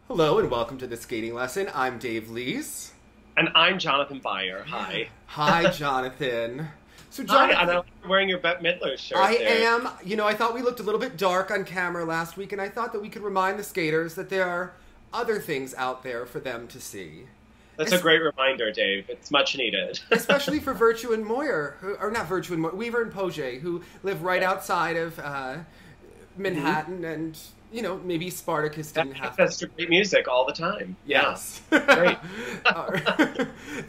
Hello and welcome to the skating lesson. I'm Dave Lees. And I'm Jonathan Byer. Hi. Hi, Jonathan. So, Hi, Jonathan, and I'm wearing your Bette Midler shirt. I there. am. I thought we looked a little bit dark on camera last week, and I thought that we could remind the skaters that there are other things out there for them to see. That's a great reminder, Dave. It's much needed. Especially for Virtue and Moir, Weaver and Poge, who live right outside of Manhattan, and maybe Spartacus didn't have access to great music all the time. Yes. Great.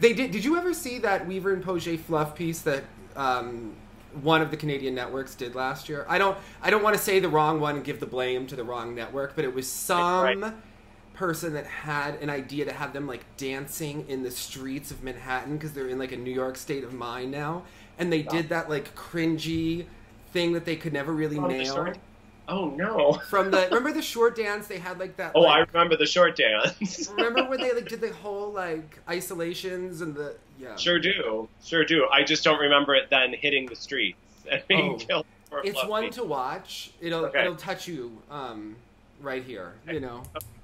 They did. Did you ever see that Weaver and Poge fluff piece that one of the Canadian networks did last year? I don't want to say the wrong one and give the blame to the wrong network, but it was some person that had an idea to have them like dancing in the streets of Manhattan because they're in like a New York state of mind now, and they did that like cringy thing that they could never really nail. Oh no! Remember the short dance they had like that? Oh, like, I remember the short dance. remember when they like did the whole like isolations and the Sure do. I just don't remember it then hitting the streets and being killed. For it's one to watch. It'll touch you right here.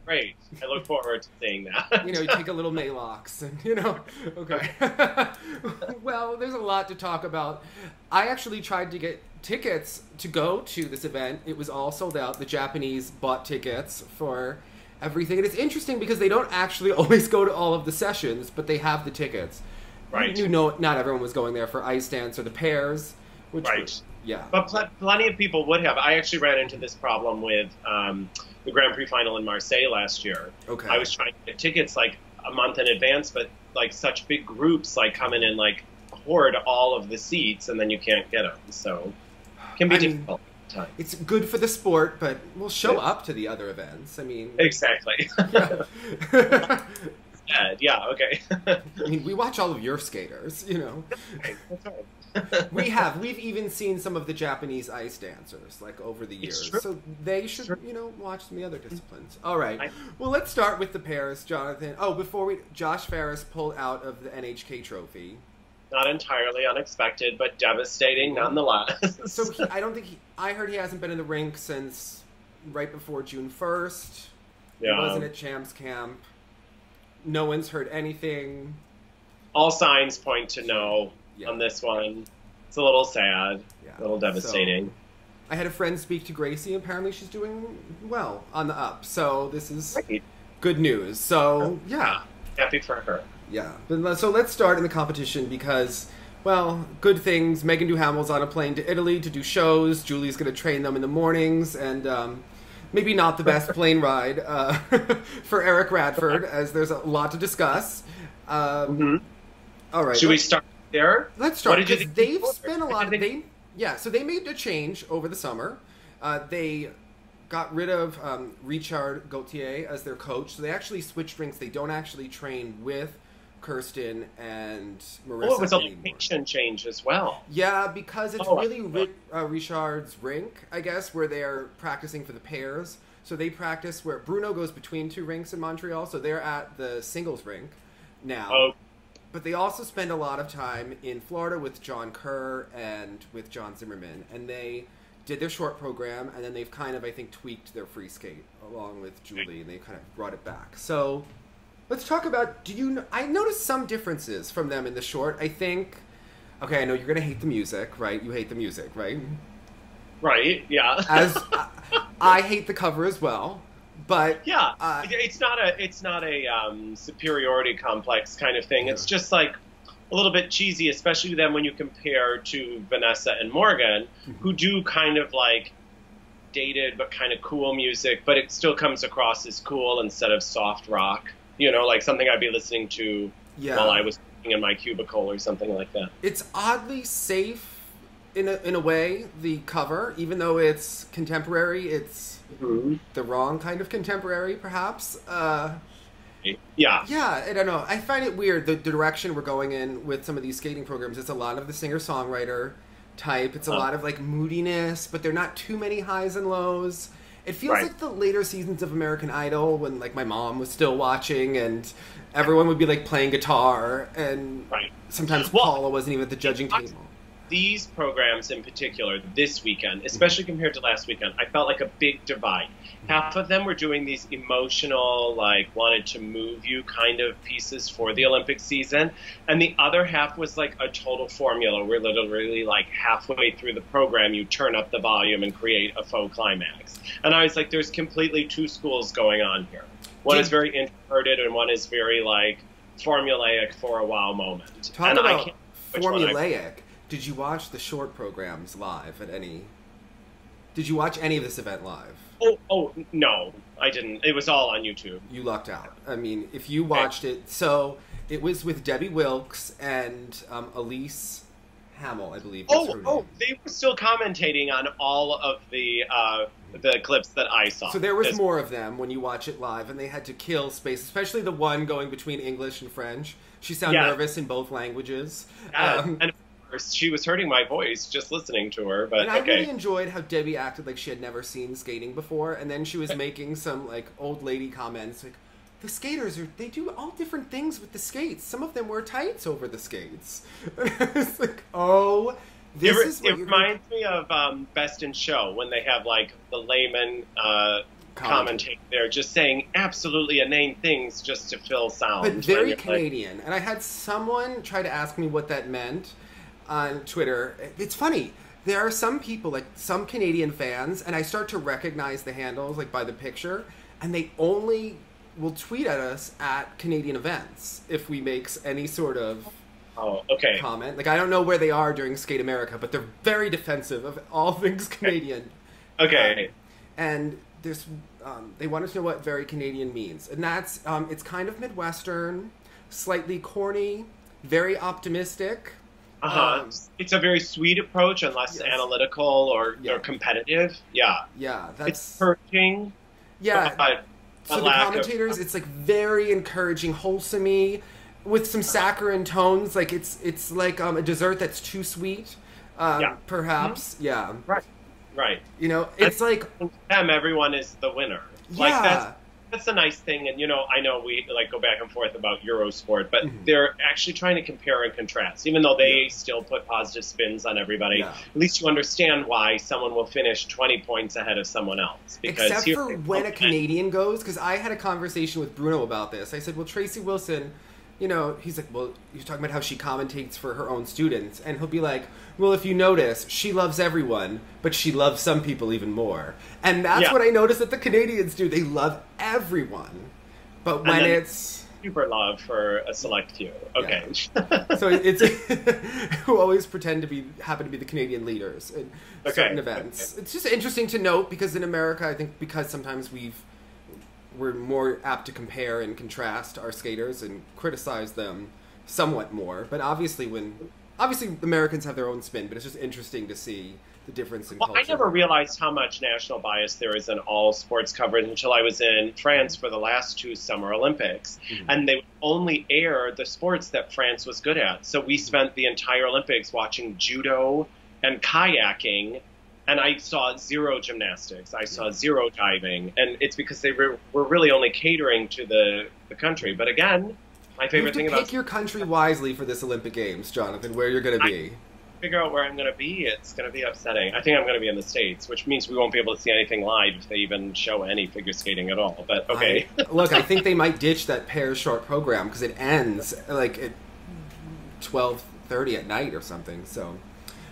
Great. I look forward to seeing that. You take a little Malox and okay. Well, there's a lot to talk about. I actually tried to get tickets to go to this event. It was all sold out. The Japanese bought tickets for everything. And it's interesting because they don't actually always go to all of the sessions, but they have the tickets. Right. Not everyone was going there for ice dance or the pairs. Which yeah. But plenty of people would have. I actually ran into this problem with the Grand Prix final in Marseille last year. Okay. I was trying to get tickets like a month in advance, but like such big groups like come in and like hoard all of the seats, and then you can't get them. So it can be difficult at times. It's good for the sport, but we'll show up to the other events. I mean, exactly. Yeah. Okay. I mean, we watch all of your skaters. That's right. We've even seen some of the Japanese ice dancers like over the years, so they should watch some of the other disciplines. All right, well, let's start with the pairs, Jonathan. Josh Ferris pulled out of the NHK trophy. Not entirely unexpected, but devastating nonetheless. So I heard he hasn't been in the rink since right before June 1st. Yeah. He wasn't at Champs Camp. No one's heard anything. All signs point to no. On this one. It's a little sad, a little devastating. So, I had a friend speak to Gracie, and apparently she's doing well on the up. So this is good news. So, yeah. Happy for her. Yeah. So let's start in the competition because, well, good things. Megan Duhamel's on a plane to Italy to do shows. Julie's going to train them in the mornings, and maybe not the best plane ride for Eric Radford, as there's a lot to discuss. All right. Should we start there? Let's start because they've spent a lot of so they made a change over the summer. They got rid of Richard Gauthier as their coach, so they actually switched rinks. They don't actually train with Kirsten and Marissa. Oh, it was a location change as well. Yeah, because it's really Richard's rink, I guess, where they're practicing for the pairs. So they practice where Bruno goes between two rinks in Montreal, so they're at the singles rink now. Oh. But they also spend a lot of time in Florida with John Kerr and with John Zimmerman. And they did their short program, and then they've kind of, I think, tweaked their free skate along with Julie, and they kind of brought it back. So let's talk about, I noticed some differences from them in the short. I think, I know you're going to hate the music, right? You hate the music, right? Right, yeah. As I hate the cover as well. But it's not a superiority complex kind of thing. It's just like a little bit cheesy, especially then when you compare to Vanessa and Morgan, who do kind of like dated but kind of cool music, but it still comes across as cool instead of soft rock. Like something I'd be listening to while I was working in my cubicle or something like that. It's oddly safe in a way, the cover, even though it's contemporary, it's the wrong kind of contemporary, perhaps. Yeah, I don't know. I find it weird, the direction we're going in with some of these skating programs. It's a lot of the singer-songwriter type. It's a lot of, like, moodiness, but there are not too many highs and lows. It feels like the later seasons of American Idol when, like, my mom was still watching and everyone would be, like, playing guitar and sometimes Paula wasn't even at the judging table. these programs in particular this weekend, especially compared to last weekend, I felt like a big divide. Half of them were doing these emotional, like, wanted to move you kind of pieces for the Olympic season. And the other half was like a total formula where literally like halfway through the program, you turn up the volume and create a faux climax. And I was like, there's completely two schools going on here. One is very introverted and one is very like formulaic for a wow moment. Talk and about formulaic. Did you watch the short programs live at any? Did you watch any of this event live? Oh, no, I didn't. It was all on YouTube. You lucked out. I mean, if you watched it, so it was with Debbie Wilkes and Elise Hamill, I believe. They were still commentating on all of the clips that I saw. So there was more of them when you watch it live, and they had to kill space, especially the one going between English and French. She sounded nervous in both languages. And she was hurting my voice just listening to her, but I really enjoyed how Debbie acted like she had never seen skating before, and then she was making some like old lady comments like, the skaters they do all different things with the skates. Some of them wear tights over the skates. It's like, it reminds me of Best in Show when they have like the layman commentating there, just saying absolutely inane things just to fill sound. But very Canadian. And I had someone try to ask me what that meant on Twitter. It's funny. There are some people, like some Canadian fans, and I start to recognize the handles like by the picture, and they only will tweet at us at Canadian events if we make any sort of comment. Like, I don't know where they are during Skate America, but they're very defensive of all things Canadian. And there's they wanted to know what very Canadian means, and that's it's kind of Midwestern, slightly corny, very optimistic. It's a very sweet approach and less analytical or competitive. Yeah, that's it's encouraging. So the commentators, it's like very encouraging, wholesome-y, with some saccharine tones. Like it's like a dessert that's too sweet, perhaps. Mm-hmm. Yeah. Right. You know, it's like everyone is the winner. Like that's a nice thing, and I know we like go back and forth about Eurosport, but they're actually trying to compare and contrast. Even though they still put positive spins on everybody, at least you understand why someone will finish 20 points ahead of someone else. Because except for when a Canadian goes, because I had a conversation with Bruno about this. I said, well, Tracy Wilson, he's like, well, you're talking about how she commentates for her own students, and he'll be like, well, if you notice, she loves everyone, but she loves some people even more. And that's what I noticed that the Canadians do. They love everyone. But when it's super love for a select few. Okay. Yeah. So it's who always pretend to happen to be the Canadian leaders in certain events. It's just interesting to note, because in America, I think because sometimes we're more apt to compare and contrast our skaters and criticize them somewhat more. But obviously Americans have their own spin, but it's just interesting to see the difference in culture. I never realized how much national bias there is in all sports coverage until I was in France for the last 2 Summer Olympics. And they would only air the sports that France was good at. So we spent the entire Olympics watching judo and kayaking, and I saw 0 gymnastics. I saw 0 diving. And it's because they were really only catering to the country. But again, my favorite thing about... pick your country wisely for this Olympic Games, Jonathan, where you're going to be. Figure out where I'm going to be. It's going to be upsetting. I think I'm going to be in the States, which means we won't be able to see anything live if they even show any figure skating at all. But okay. I think they might ditch that pair short program because it ends like at 12:30 at night or something. So,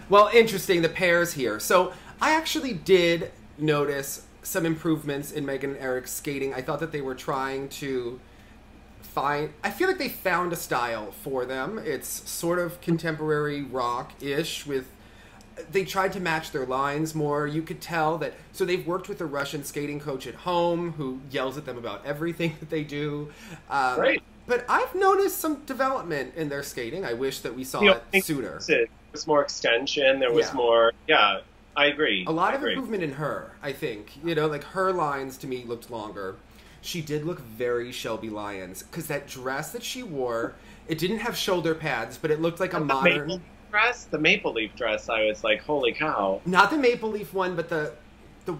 well, interesting, the pairs here. So I actually did notice some improvements in Megan and Eric's skating. I thought that they were trying to I feel like they found a style for them. It's sort of contemporary rock-ish they tried to match their lines more. You could tell that, so they've worked with a Russian skating coach at home who yells at them about everything that they do. Right. But I've noticed some development in their skating. I wish that we saw it sooner. There was more extension. There was more, I agree. A lot of improvement in her, I think. Like her lines to me looked longer. She did look very Shelby Lyons, because that dress that she wore, it didn't have shoulder pads, but it looked like a modern... The maple leaf dress, I was like, holy cow. Not the maple leaf one, but the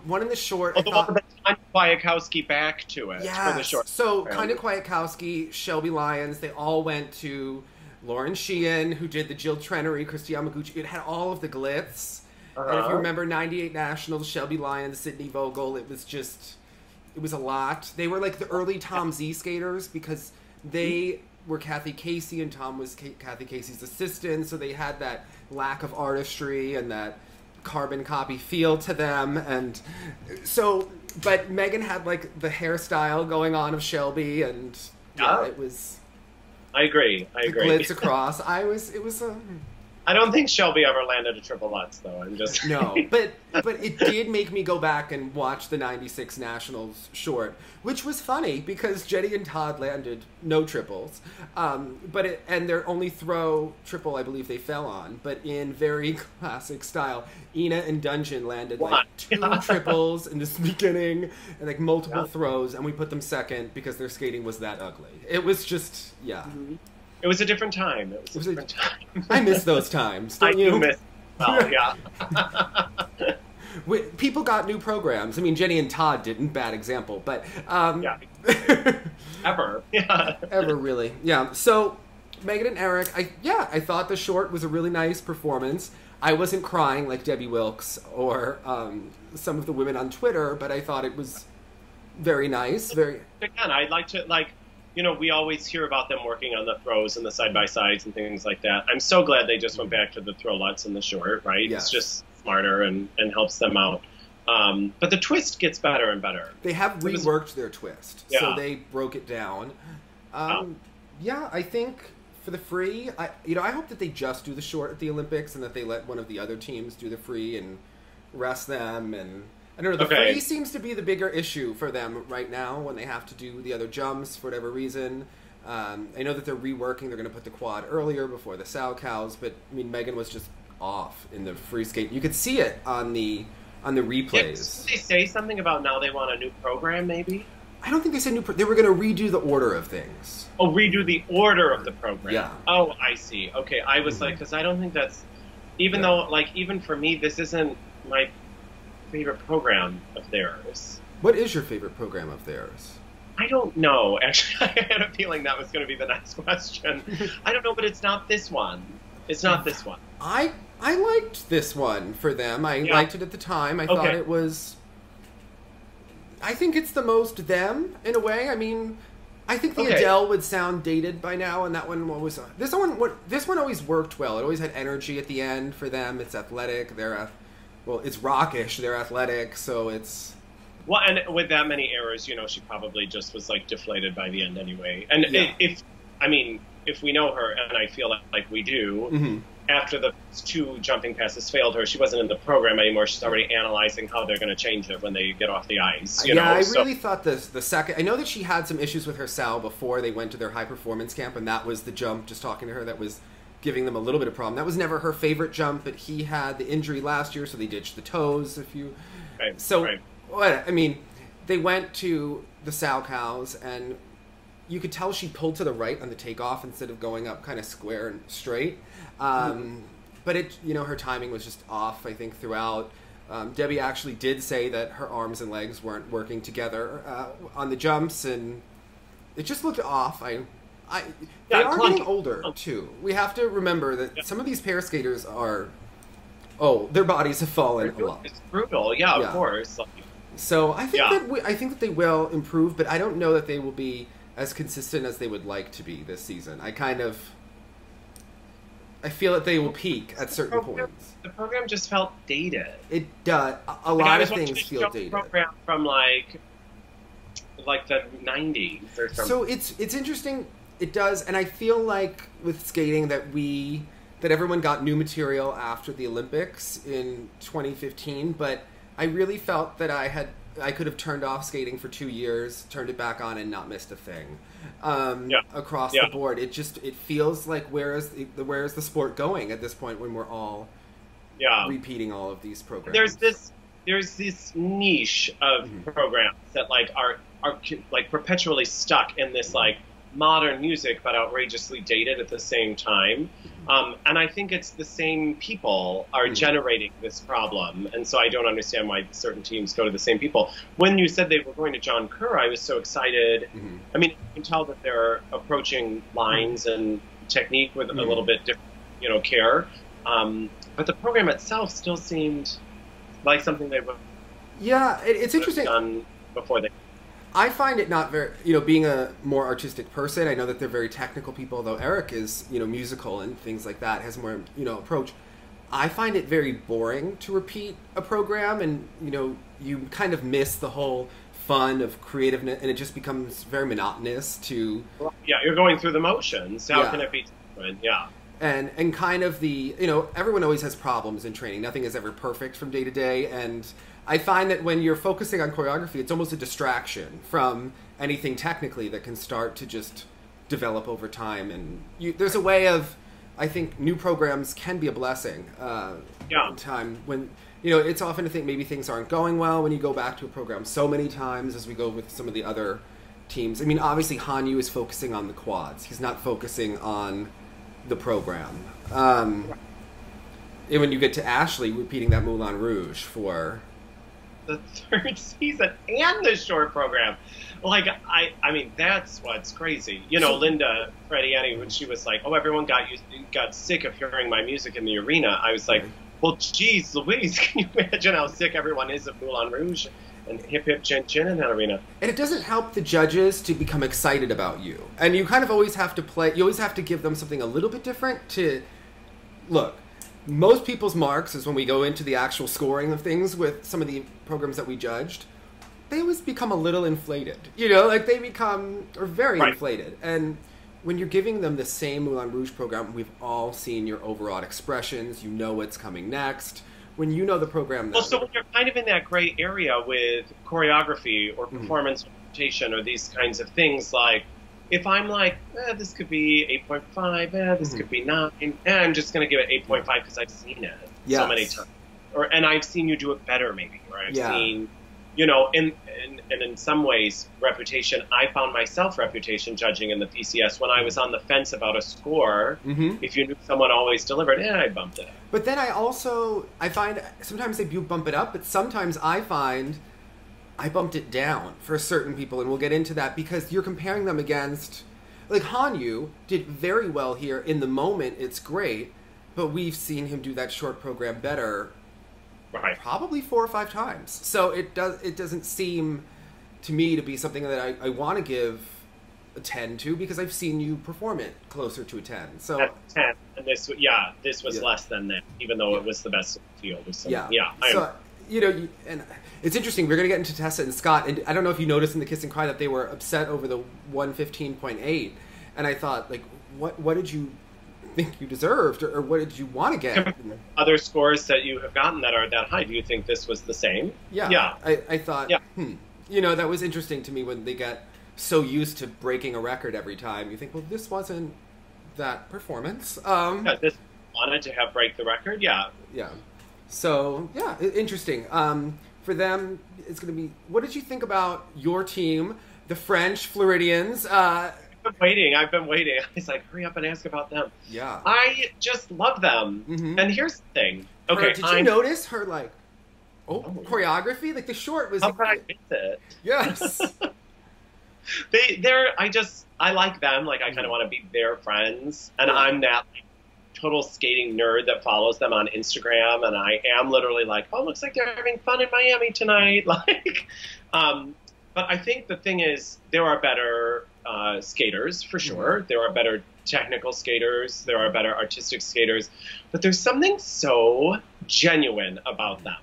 one in the short. The one with Kinda Kwiatkowski back to it. Yeah. For the short. So Kinda Kwiatkowski, Shelby Lyons, they all went to Lauren Sheehan, who did the Jill Trenery, Christy Yamaguchi. It had all of the glitz. And if you remember 98 Nationals, Shelby Lyons, Sydney Vogel, it was a lot. They were like the early Tom Z skaters because they were Kathy Casey and Tom was Kathy Casey's assistant, so they had that lack of artistry and that carbon copy feel to them. And so, but Megan had like the hairstyle going on of Shelby, and it was... I agree. Glitz across. I don't think Shelby ever landed a triple Lutz, though. I'm just... No, but it did make me go back and watch the 96 Nationals short, which was funny because Jenny and Todd landed no triples. And their only throw triple, I believe they fell on, but in very classic style, Ina and Dungeon landed like 2 triples in this beginning and like multiple throws, and we put them second because their skating was that ugly. It was just, Mm-hmm. It was a different time. It was a different time. I miss those times. Don't you? I do miss. Well, yeah. People got new programs. I mean, Jenny and Todd didn't. Bad example, but ever, yeah, ever really, yeah. So Megan and Eric, I thought the short was a really nice performance. I wasn't crying like Debbie Wilkes or some of the women on Twitter, but I thought it was very nice. Again, I'd like to we always hear about them working on the throws and the side-by-sides and things like that. I'm so glad they just went back to the throw Lutz and the short, right? Yes. It's just smarter and helps them out. But the twist gets better and better. They have reworked their twist, so they broke it down. Yeah, I think for the free, I hope that they just do the short at the Olympics and that they let one of the other teams do the free and rest them. And I don't know, the free seems to be the bigger issue for them right now when they have to do the other jumps for whatever reason. I know that they're reworking. They're going to put the quad earlier before the sow cows, but I mean, Megan was just off in the free skate. You could see it on the replays. Did they say something about now they want a new program, maybe? I don't think they said they were going to redo the order of things. Oh, redo the order of the program. Yeah. Oh, I see. Okay, I was like, because I don't think that's, even though, like, even for me, this isn't my favorite program of theirs. What is your favorite program of theirs? I don't know. Actually, I had a feeling that was going to be the next question. I don't know, but it's not this one. It's not this one. I liked this one for them. I liked it at the time. I thought it was... I think it's the most them, in a way. I mean, I think the Adele would sound dated by now, and that one was... This one always worked well. It always had energy at the end for them. It's athletic. It's rockish. They're athletic, so it's... Well, and with that many errors, she probably just was, like, deflated by the end anyway. And if we know her, and I feel like we do, after the 2 jumping passes failed her, she wasn't in the program anymore. She's already analyzing how they're going to change it when they get off the ice. I really thought the second... I know that she had some issues with her sow before they went to their high-performance camp, and that was the jump, just talking to her, that was giving them a little bit of problem. That was never her favorite jump, but he had the injury last year, so they ditched the toes. I mean, they went to the sow cows, and you could tell she pulled to the right on the takeoff instead of going up kind of square and straight. But her timing was just off, I think, throughout. Debbie actually did say that her arms and legs weren't working together on the jumps, and it just looked off. They are getting older, too. We have to remember that some of these pair skaters are... Oh, their bodies have fallen a lot. It's brutal, of course. So I think that they will improve, but I don't know that they will be as consistent as they would like to be this season. I feel that they will peak at certain points. The program just felt dated. It does. A lot of things feel dated. Program from like the 90s or something. So it's interesting. It does, and I feel like with skating that everyone got new material after the Olympics in 2015, but I really felt that I could have turned off skating for 2 years, turned it back on, and not missed a thing. Across the board, it feels like where is the sport going at this point when we're all repeating all of these programs? There's this niche of programs that are perpetually stuck in this modern music but outrageously dated at the same time. And I think it's the same people are generating this problem. And so I don't understand why certain teams go to the same people. When you said they were going to John Kerr, I was so excited. I mean, you can tell that they're approaching lines and technique with a little bit different, care. But the program itself still seemed like something they would. Yeah, it's interesting. Done before they. I find it not very, being a more artistic person, I know that they're very technical people, although Eric is, musical and things like that, has more, approach. I find it very boring to repeat a program, and, you kind of miss the whole fun of creativeness, and it just becomes very monotonous to... Yeah, you're going through the motions. How can it be different? Yeah. And kind of the, everyone always has problems in training. Nothing is ever perfect from day to day, and I find that when you're focusing on choreography, it's almost a distraction from anything technically that can start to just develop over time. And there's a way of, I think, new programs can be a blessing in time when, it's often to think maybe things aren't going well when you go back to a program so many times as we go with some of the other teams. I mean, obviously, Hanyu is focusing on the quads. He's not focusing on the program. And when you get to Ashley repeating that Moulin Rouge for... the third season and the short program. Like, I mean, that's what's crazy. Linda Frediani, when she was like, oh, everyone got sick of hearing my music in the arena, I was like, well, geez Louise, can you imagine how sick everyone is of Moulin Rouge and Hip Hip Chin Chin in that arena? And it doesn't help the judges to become excited about you. And you kind of always have to you always have to give them something a little bit different to... Look, most people's marks is when we go into the actual scoring of things with some of the programs that we judged, they always become a little inflated. They become very inflated. And when you're giving them the same Moulin Rouge program, we've all seen your overwrought expressions. You know what's coming next. When you know the program... Well, so when you're kind of in that gray area with choreography or performance interpretation or these kinds of things, like, if I'm like, this could be 8.5, this could be 9, I'm just going to give it 8.5 because I've seen it so many times. And I've seen you do it better, maybe. Or I've seen, and in some ways, reputation, I found myself reputation judging in the PCS when I was on the fence about a score. If you knew someone always delivered, I bumped it up. But then I find sometimes they do bump it up, but sometimes I find... I bumped it down for certain people, and we'll get into that, because you're comparing them against... Like, Hanyu did very well here. In the moment, it's great, but we've seen him do that short program better probably 4 or 5 times. So it doesn't seem to me to be something that I want to give a 10 to, because I've seen you perform it closer to a 10. So that's 10, and this was less than that, even though it was the best in the field. And it's interesting. We're going to get into Tessa and Scott, and I don't know if you noticed in the Kiss and Cry that they were upset over the 115.8, and I thought, like, what did you think you deserved, or what did you want to get? Other scores that you have gotten that are that high, do you think this was the same? Yeah. I thought, that was interesting to me when they get so used to breaking a record every time. You think, well, this wasn't that performance. This wanted to have break the record, Yeah. So, interesting. For them, it's going to be... What did you think about your team, the French Floridians? I've been waiting. I was like, hurry up and ask about them. Yeah. I just love them. And here's the thing. Okay, did you notice her, like, choreography? Like, the short was... How could I miss it? Yes. I like them. Like, I kind of want to be their friends. And I'm that... total skating nerd that follows them on Instagram, and I am literally like, oh, looks like they're having fun in Miami tonight. But I think the thing is, there are better skaters for sure. There are better technical skaters. There are better artistic skaters. But there's something so genuine about them.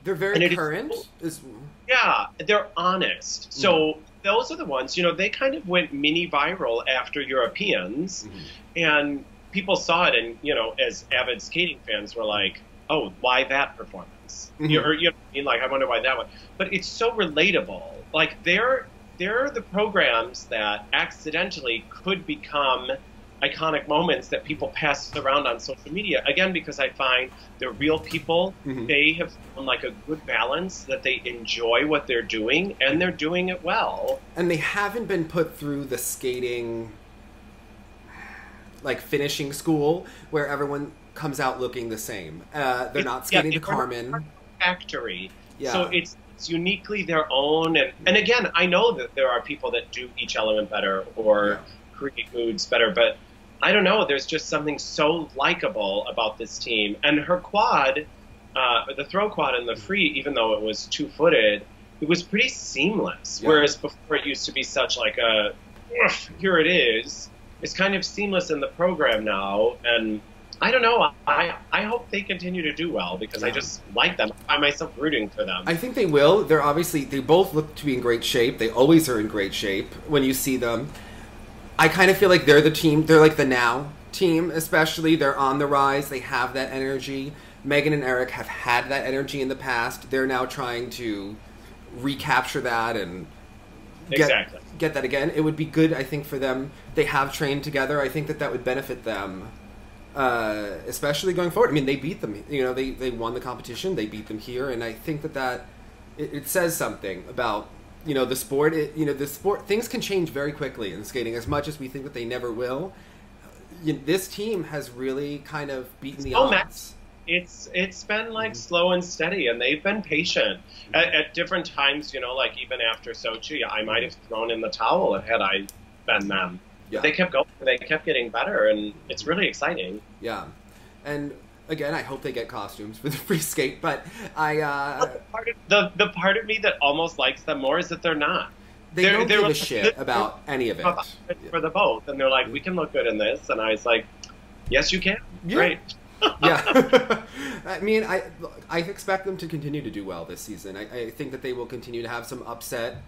They're very current. They're honest. So those are the ones. They kind of went mini viral after Europeans, and people saw it, and as avid skating fans were like, "Oh, why that performance?" You know what I mean? Like, I wonder why that one. But it's so relatable. Like, they're the programs that accidentally could become iconic moments that people pass around on social media. Again, because I find they're real people. They have found like a good balance, that they enjoy what they're doing, and they're doing it well. And they haven't been put through the skating, like, finishing school where everyone comes out looking the same. They're not skating to Carmen. Factory. Yeah. So it's uniquely their own. And again, I know that there are people that do each element better or create moods better, but I don't know, there's just something so likable about this team. And her quad, the throw quad and the free, even though it was two-footed, it was pretty seamless. Yeah. Whereas before it used to be such like a, here it is. It's kind of seamless in the program now. And I don't know, I hope they continue to do well because I just like them. I find myself rooting for them. I think they will. They both look to be in great shape. They always are in great shape when you see them. I kind of feel like they're the team. They're like the now team, especially. They're on the rise. They have that energy. Megan and Eric have had that energy in the past. They're now trying to recapture that and get that again. It would be good, I think, for them. They have trained together. I think that would benefit them, especially going forward. I mean, they beat them. You know, they won the competition. They beat them here, and I think that it says something about. You know, the sport, things can change very quickly in skating, as much as we think that they never will. This team has really kind of beaten the odds. It's been like slow and steady, and they've been patient. At different times, you know, like even after Sochi, I might have thrown in the towel had I been them. Yeah. But they kept going, they kept getting better, and it's really exciting. Yeah. And again, I hope they get costumes for the free skate, but the part of me that almost likes them more is that they're not. They don't give a shit about any of it. For the both, and they're like, we can look good in this, and I was like, yes, you can. Yeah. Great. Yeah. I mean, I expect them to continue to do well this season. I think that they will continue to have some upset.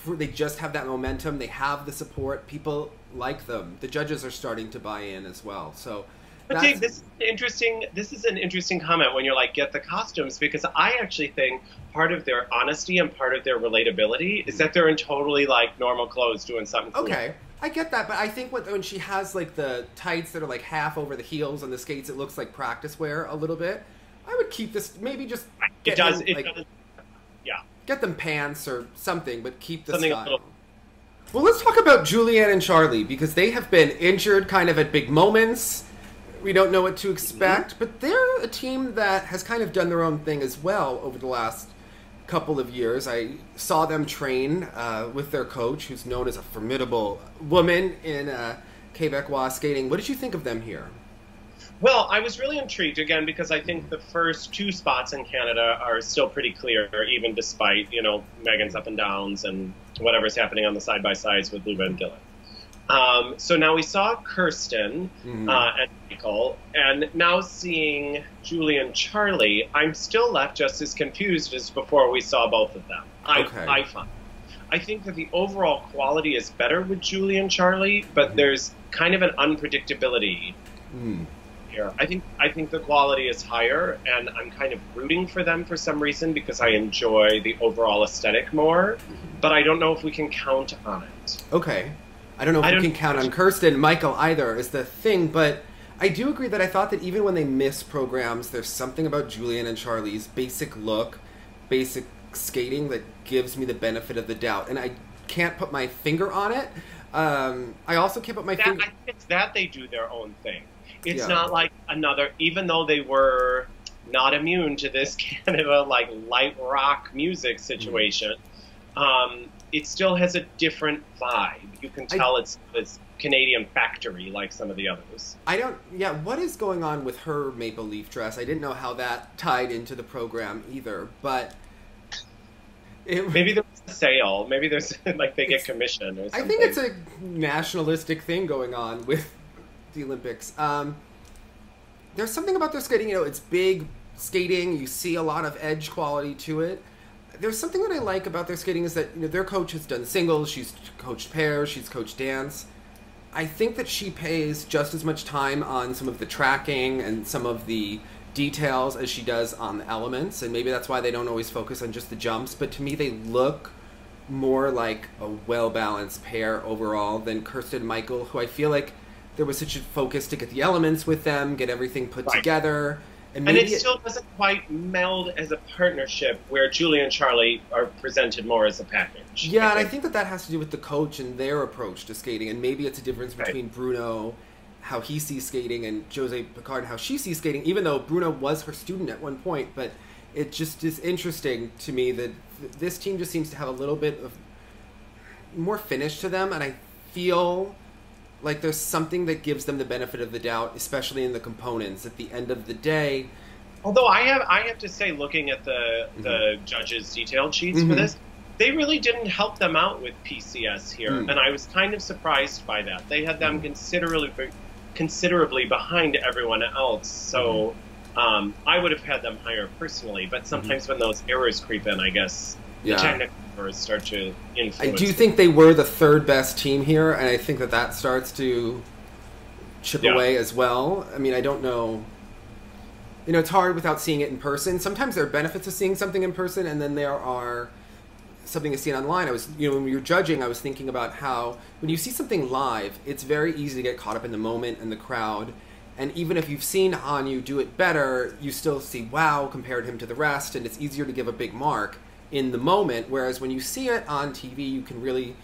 They just have that momentum. They have the support. People like them. The judges are starting to buy in as well. So. But Dave, this is an interesting comment when you're like, get the costumes, because I actually think part of their honesty and part of their relatability is that they're in totally like normal clothes doing something cool. Okay, I get that, but I think when she has like the tights that are like half over the heels and the skates, it looks like practice wear a little bit. I would keep this, maybe just get does. Yeah. Get them pants or something, but keep the style. Well, let's talk about Julianne and Charlie, because they have been injured kind of at big moments. We don't know what to expect, but they're a team that has kind of done their own thing as well over the last couple of years. I saw them train with their coach, who's known as a formidable woman in Quebecois skating. What did you think of them here? Well, I was really intrigued, again, because I think the first two spots in Canada are still pretty clear, even despite, you know, Megan's up and downs and whatever's happening on the side-by-sides with Luba and Gillen. So now we saw Kirsten and Michael, and now seeing Julie and Charlie, I'm still left just as confused as before we saw both of them. I think that the overall quality is better with Julie and Charlie, but there's kind of an unpredictability here. I think the quality is higher, and I'm kind of rooting for them for some reason because I enjoy the overall aesthetic more, but I don't know if we can count on it. Okay. I don't know if we can count on Kirsten and Michael either is the thing, but I do agree that I thought that even when they miss programs, there's something about Julianne and Charlie's basic look, basic skating that gives me the benefit of the doubt. And I can't put my finger on it. I also can't put my finger... I think it's that they do their own thing. It's not like another... Even though they were not immune to this Canada, like, light rock music situation... it still has a different vibe. You can tell it's Canadian factory like some of the others. What is going on with her maple leaf dress? I didn't know how that tied into the program either, but... Maybe there's a sale. Maybe there's, like, they get commission or something. I think it's a nationalistic thing going on with the Olympics. There's something about their skating, you know, it's big skating. You see a lot of edge quality to it. There's something that I like about their skating is that, you know, their coach has done singles, she's coached pairs, she's coached dance. I think that she pays just as much time on some of the tracking and some of the details as she does on the elements, and maybe that's why they don't always focus on just the jumps, but to me they look more like a well-balanced pair overall than Kirsten and Michael, who I feel like there was such a focus to get the elements with them, get everything put together. And it still doesn't quite meld as a partnership where Julie and Charlie are presented more as a package. Yeah, and I think that has to do with the coach and their approach to skating. And maybe it's a difference between Bruno, how he sees skating, and Jose Picard, how she sees skating, even though Bruno was her student at one point. But it just is interesting to me that this team just seems to have a little bit of more finish to them. And I feel like there's something that gives them the benefit of the doubt, especially in the components. At the end of the day, although I have to say, looking at the judges' detailed sheets for this, they really didn't help them out with PCS here, and I was kind of surprised by that. They had them considerably behind everyone else, so I would have had them higher personally. But sometimes when those errors creep in, I guess the technical errors start to influence. I do think they were the third best team here, and I think that starts to chip away as well. I mean, I don't know. You know, it's hard without seeing it in person. Sometimes there are benefits of seeing something in person, and then there are something to see online. When we were judging, I was thinking about how when you see something live, it's very easy to get caught up in the moment and the crowd. And even if you've seen Hanyu do it better, you still see, wow, compared him to the rest, and it's easier to give a big mark in the moment. Whereas when you see it on TV, you can really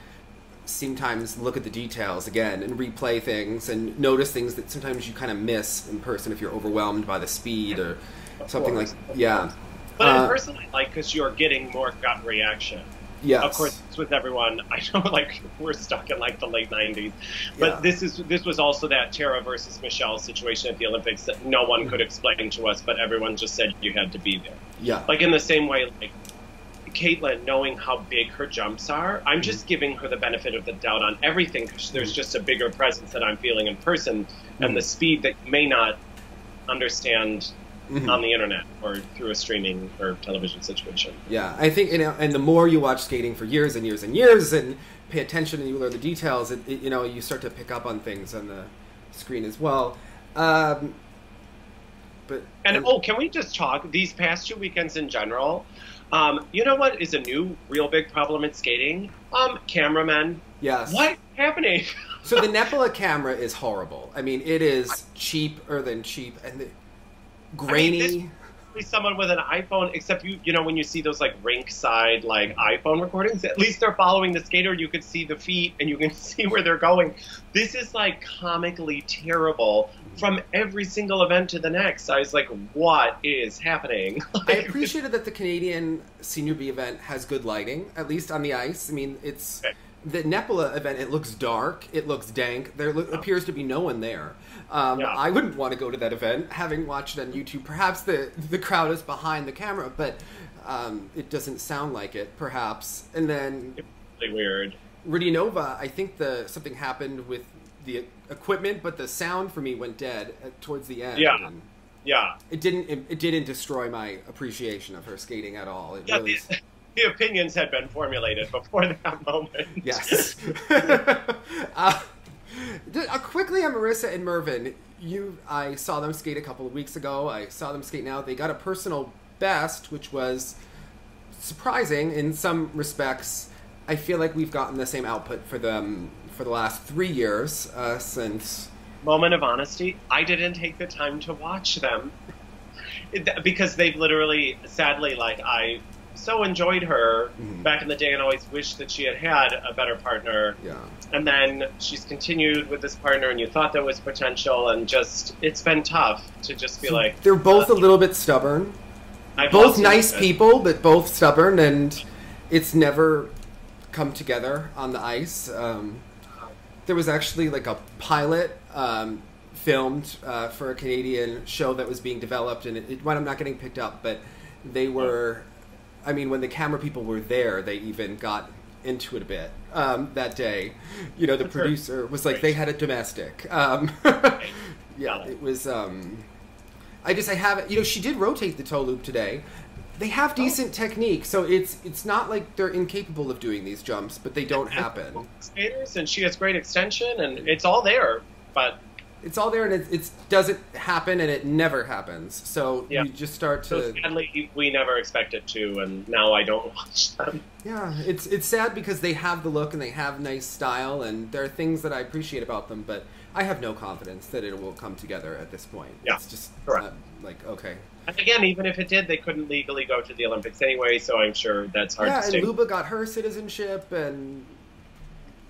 sometimes look at the details again and replay things and notice things that sometimes you kind of miss in person if you're overwhelmed by the speed or something like But in person, I like because you're getting more gut reaction. Yes. Of course, with everyone, I know, like, we're stuck in, like, the late 90s. But this was also that Tara versus Michelle situation at the Olympics that no one could explain to us, but everyone just said you had to be there. Yeah. Like, in the same way, like, Caitlin, knowing how big her jumps are, I'm just giving her the benefit of the doubt on everything because there's just a bigger presence that I'm feeling in person and the speed that you may not understand on the internet or through a streaming or television situation. Yeah, I think, and the more you watch skating for years and years and years and pay attention and you learn the details, you start to pick up on things on the screen as well. Can we just talk these past 2 weekends in general? You know what is a new real big problem in skating? Cameramen. Yes. What's happening? So the Nepala camera is horrible. I mean, it is cheaper than cheap and grainy. I mean, someone with an iPhone, except when you see those like rink side like iPhone recordings, at least they're following the skater. You can see the feet and you can see where they're going. This is like comically terrible from every single event to the next. I was like, what is happening? I appreciated that the Canadian Senior B event has good lighting, at least on the ice. I mean, it's the Nepala event. It looks dark. It looks dank. There appears to be no one there. I wouldn't want to go to that event, having watched it on YouTube. Perhaps the crowd is behind the camera, but it doesn't sound like it, perhaps. And then it's really weird. Ridionova, I think something happened with the equipment, but the sound for me went dead towards the end. Yeah. Yeah. It didn't destroy my appreciation of her skating at all. The opinions had been formulated before that moment. Yes. Quickly on Marissa and Mervyn, I saw them skate a couple of weeks ago. I saw them skate now. They got a personal best, which was surprising in some respects. I feel like we've gotten the same output for them for the last 3 years since... Moment of honesty, I didn't take the time to watch them because they've literally, sadly, like I so enjoyed her back in the day and always wished that she had a better partner. Yeah. And then she's continued with this partner and you thought there was potential and just, it's been tough to just be like... They're both a little bit stubborn. Both nice people, but both stubborn, and it's never come together on the ice. There was actually like a pilot filmed for a Canadian show that was being developed, and it wound up not getting picked up, but they were... I mean, when the camera people were there, they even got into it a bit that day. The producer was like, they had a domestic. Yeah, it was... I have... she did rotate the toe loop today. They have decent technique, so it's not like they're incapable of doing these jumps, but they don't happen. Skaters, and she has great extension, and it's all there, but... It's all there, and it doesn't happen, and it never happens. So you just start to... So sadly, we never expect it to, and now I don't watch them. Yeah, it's sad because they have the look, and they have nice style, and there are things that I appreciate about them, but I have no confidence that it will come together at this point. Yeah, it's just okay. And again, even if it did, they couldn't legally go to the Olympics anyway, so I'm sure that's hard to state. Yeah, and Luba got her citizenship, and...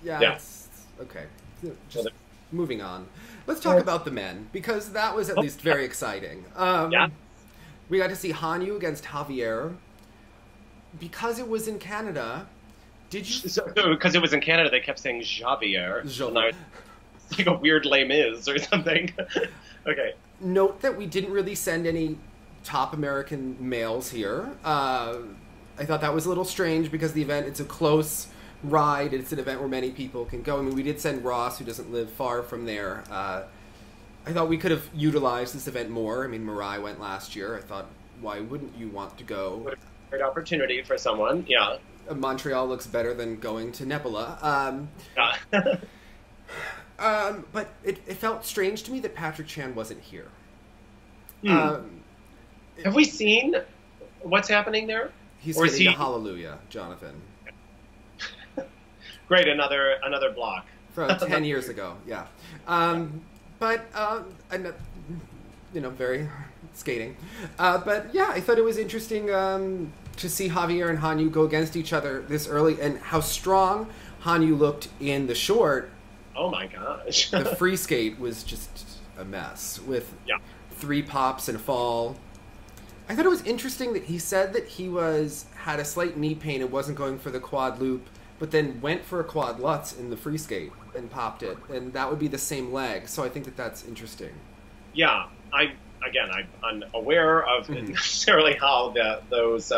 It's okay. Just moving on. Let's talk about the men, because that was at least very exciting. We got to see Hanyu against Javier. Because it was in Canada, did you... Because it was in Canada, they kept saying Javier. like a weird Les Mis or something. Okay. Note that we didn't really send any top American males here. I thought that was a little strange because the event, it's a close ride. It's an event where many people can go. I mean, we did send Ross, who doesn't live far from there. I thought we could have utilized this event more. I mean, Moir went last year. I thought, why wouldn't you want to go? What a great opportunity for someone, yeah. Montreal looks better than going to Nebula. But it felt strange to me that Patrick Chan wasn't here. Have we seen what's happening there? He's hitting the Hallelujah, Jonathan. Great, another block. From 10 years ago, yeah. But, very skating. But, yeah, I thought it was interesting to see Javier and Hanyu go against each other this early, and how strong Hanyu looked in the short. Oh, my gosh. The free skate was just a mess, with 3 pops and a fall. I thought it was interesting that he said that he had a slight knee pain and wasn't going for the quad loop, but then went for a quad lutz in the free skate and popped it, and that would be the same leg. So I think that that's interesting. Yeah, I'm unaware of necessarily how those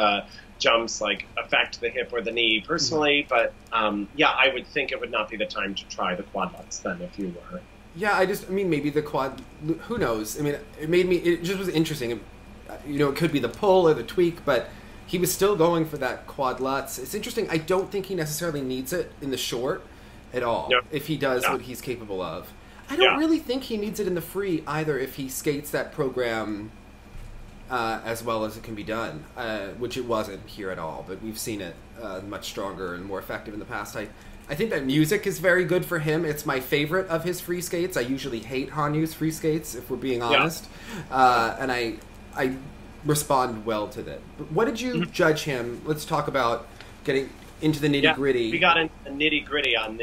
jumps affect the hip or the knee personally, but I would think it would not be the time to try the quad lutz then if you were. Yeah, maybe the quad. Who knows? I mean, it just was interesting. It could be the pull or the tweak, but he was still going for that quad lutz. It's interesting. I don't think he necessarily needs it in the short at all, if he does what he's capable of. I don't really think he needs it in the free either if he skates that program as well as it can be done, which it wasn't here at all, but we've seen it much stronger and more effective in the past. I think that music is very good for him. It's my favorite of his free skates. I usually hate Hanyu's free skates, if we're being honest. And I respond well to that. But what did you judge him? Let's talk about getting into the nitty-gritty. We got into the nitty-gritty on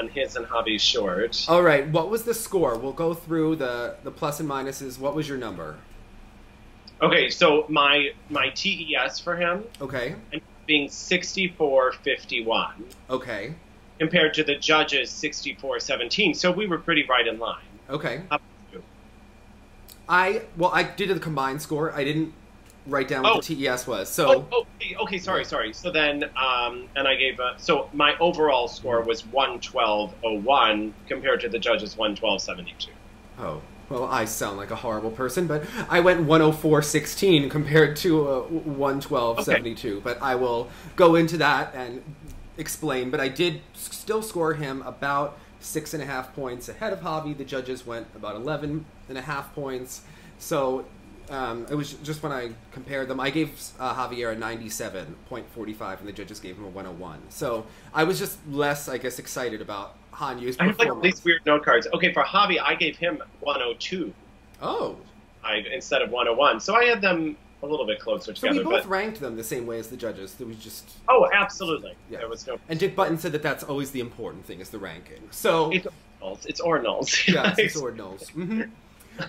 his and Javi's short. All right. What was the score? We'll go through the plus and minuses. What was your number? Okay, so my TES for him being 64-51. Okay. Compared to the judges 64-17. So we were pretty right in line. Okay. I did the combined score. I didn't write down what the TES was. So okay, sorry. So then and I gave so my overall score was 112.01 compared to the judges 112.72. Oh. Well, I sound like a horrible person, but I went 104.16 compared to 112.72. But I will go into that and explain. But I did still score him about 6.5 points ahead of Javi. The judges went about 11.5 points. So it was just when I compared them, I gave Javier a 97.45, and the judges gave him a 101. So I was just less, I guess, excited about Hanyu's performance. I have all these weird note cards. Okay, for Javi, I gave him 102. Oh. Instead of 101. So I had them a little bit closer together. So we both ranked them the same way as the judges. There was just... Oh, absolutely. Yeah. There was no... And Dick Button said that that's always the important thing, is the ranking. So... It's ordinals. Yes, it's ordinals.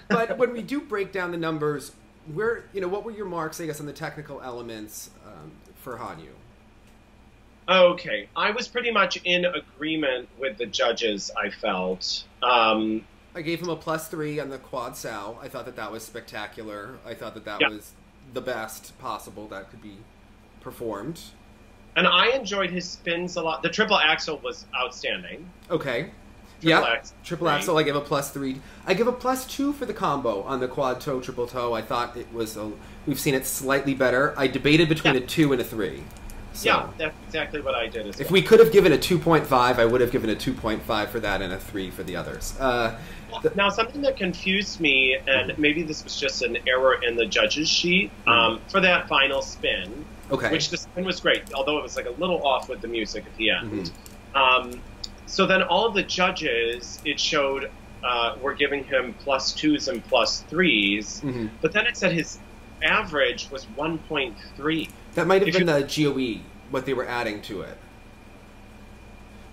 But when we do break down the numbers, what were your marks, I guess, on the technical elements for Hanyu? Okay, I was pretty much in agreement with the judges, I felt. I gave him a +3 on the quad sow. I thought that was spectacular. I thought that was the best possible that could be performed. And I enjoyed his spins a lot. The triple axel was outstanding. Okay. Triple axel, I gave a +3. I give a +2 for the combo on the quad toe, triple toe. I thought it was, we've seen it slightly better. I debated between a 2 and a 3. So, yeah, that's exactly what I did as well. If we could have given a 2.5, I would have given a 2.5 for that and a 3 for the others. Now, something that confused me, and maybe this was just an error in the judges' sheet, for that final spin, which the spin was great, although it was like a little off with the music at the end. So then all of the judges, it showed, were giving him +2s and +3s, but then it said his average was 1.3. That might have been the GOE, what they were adding to it.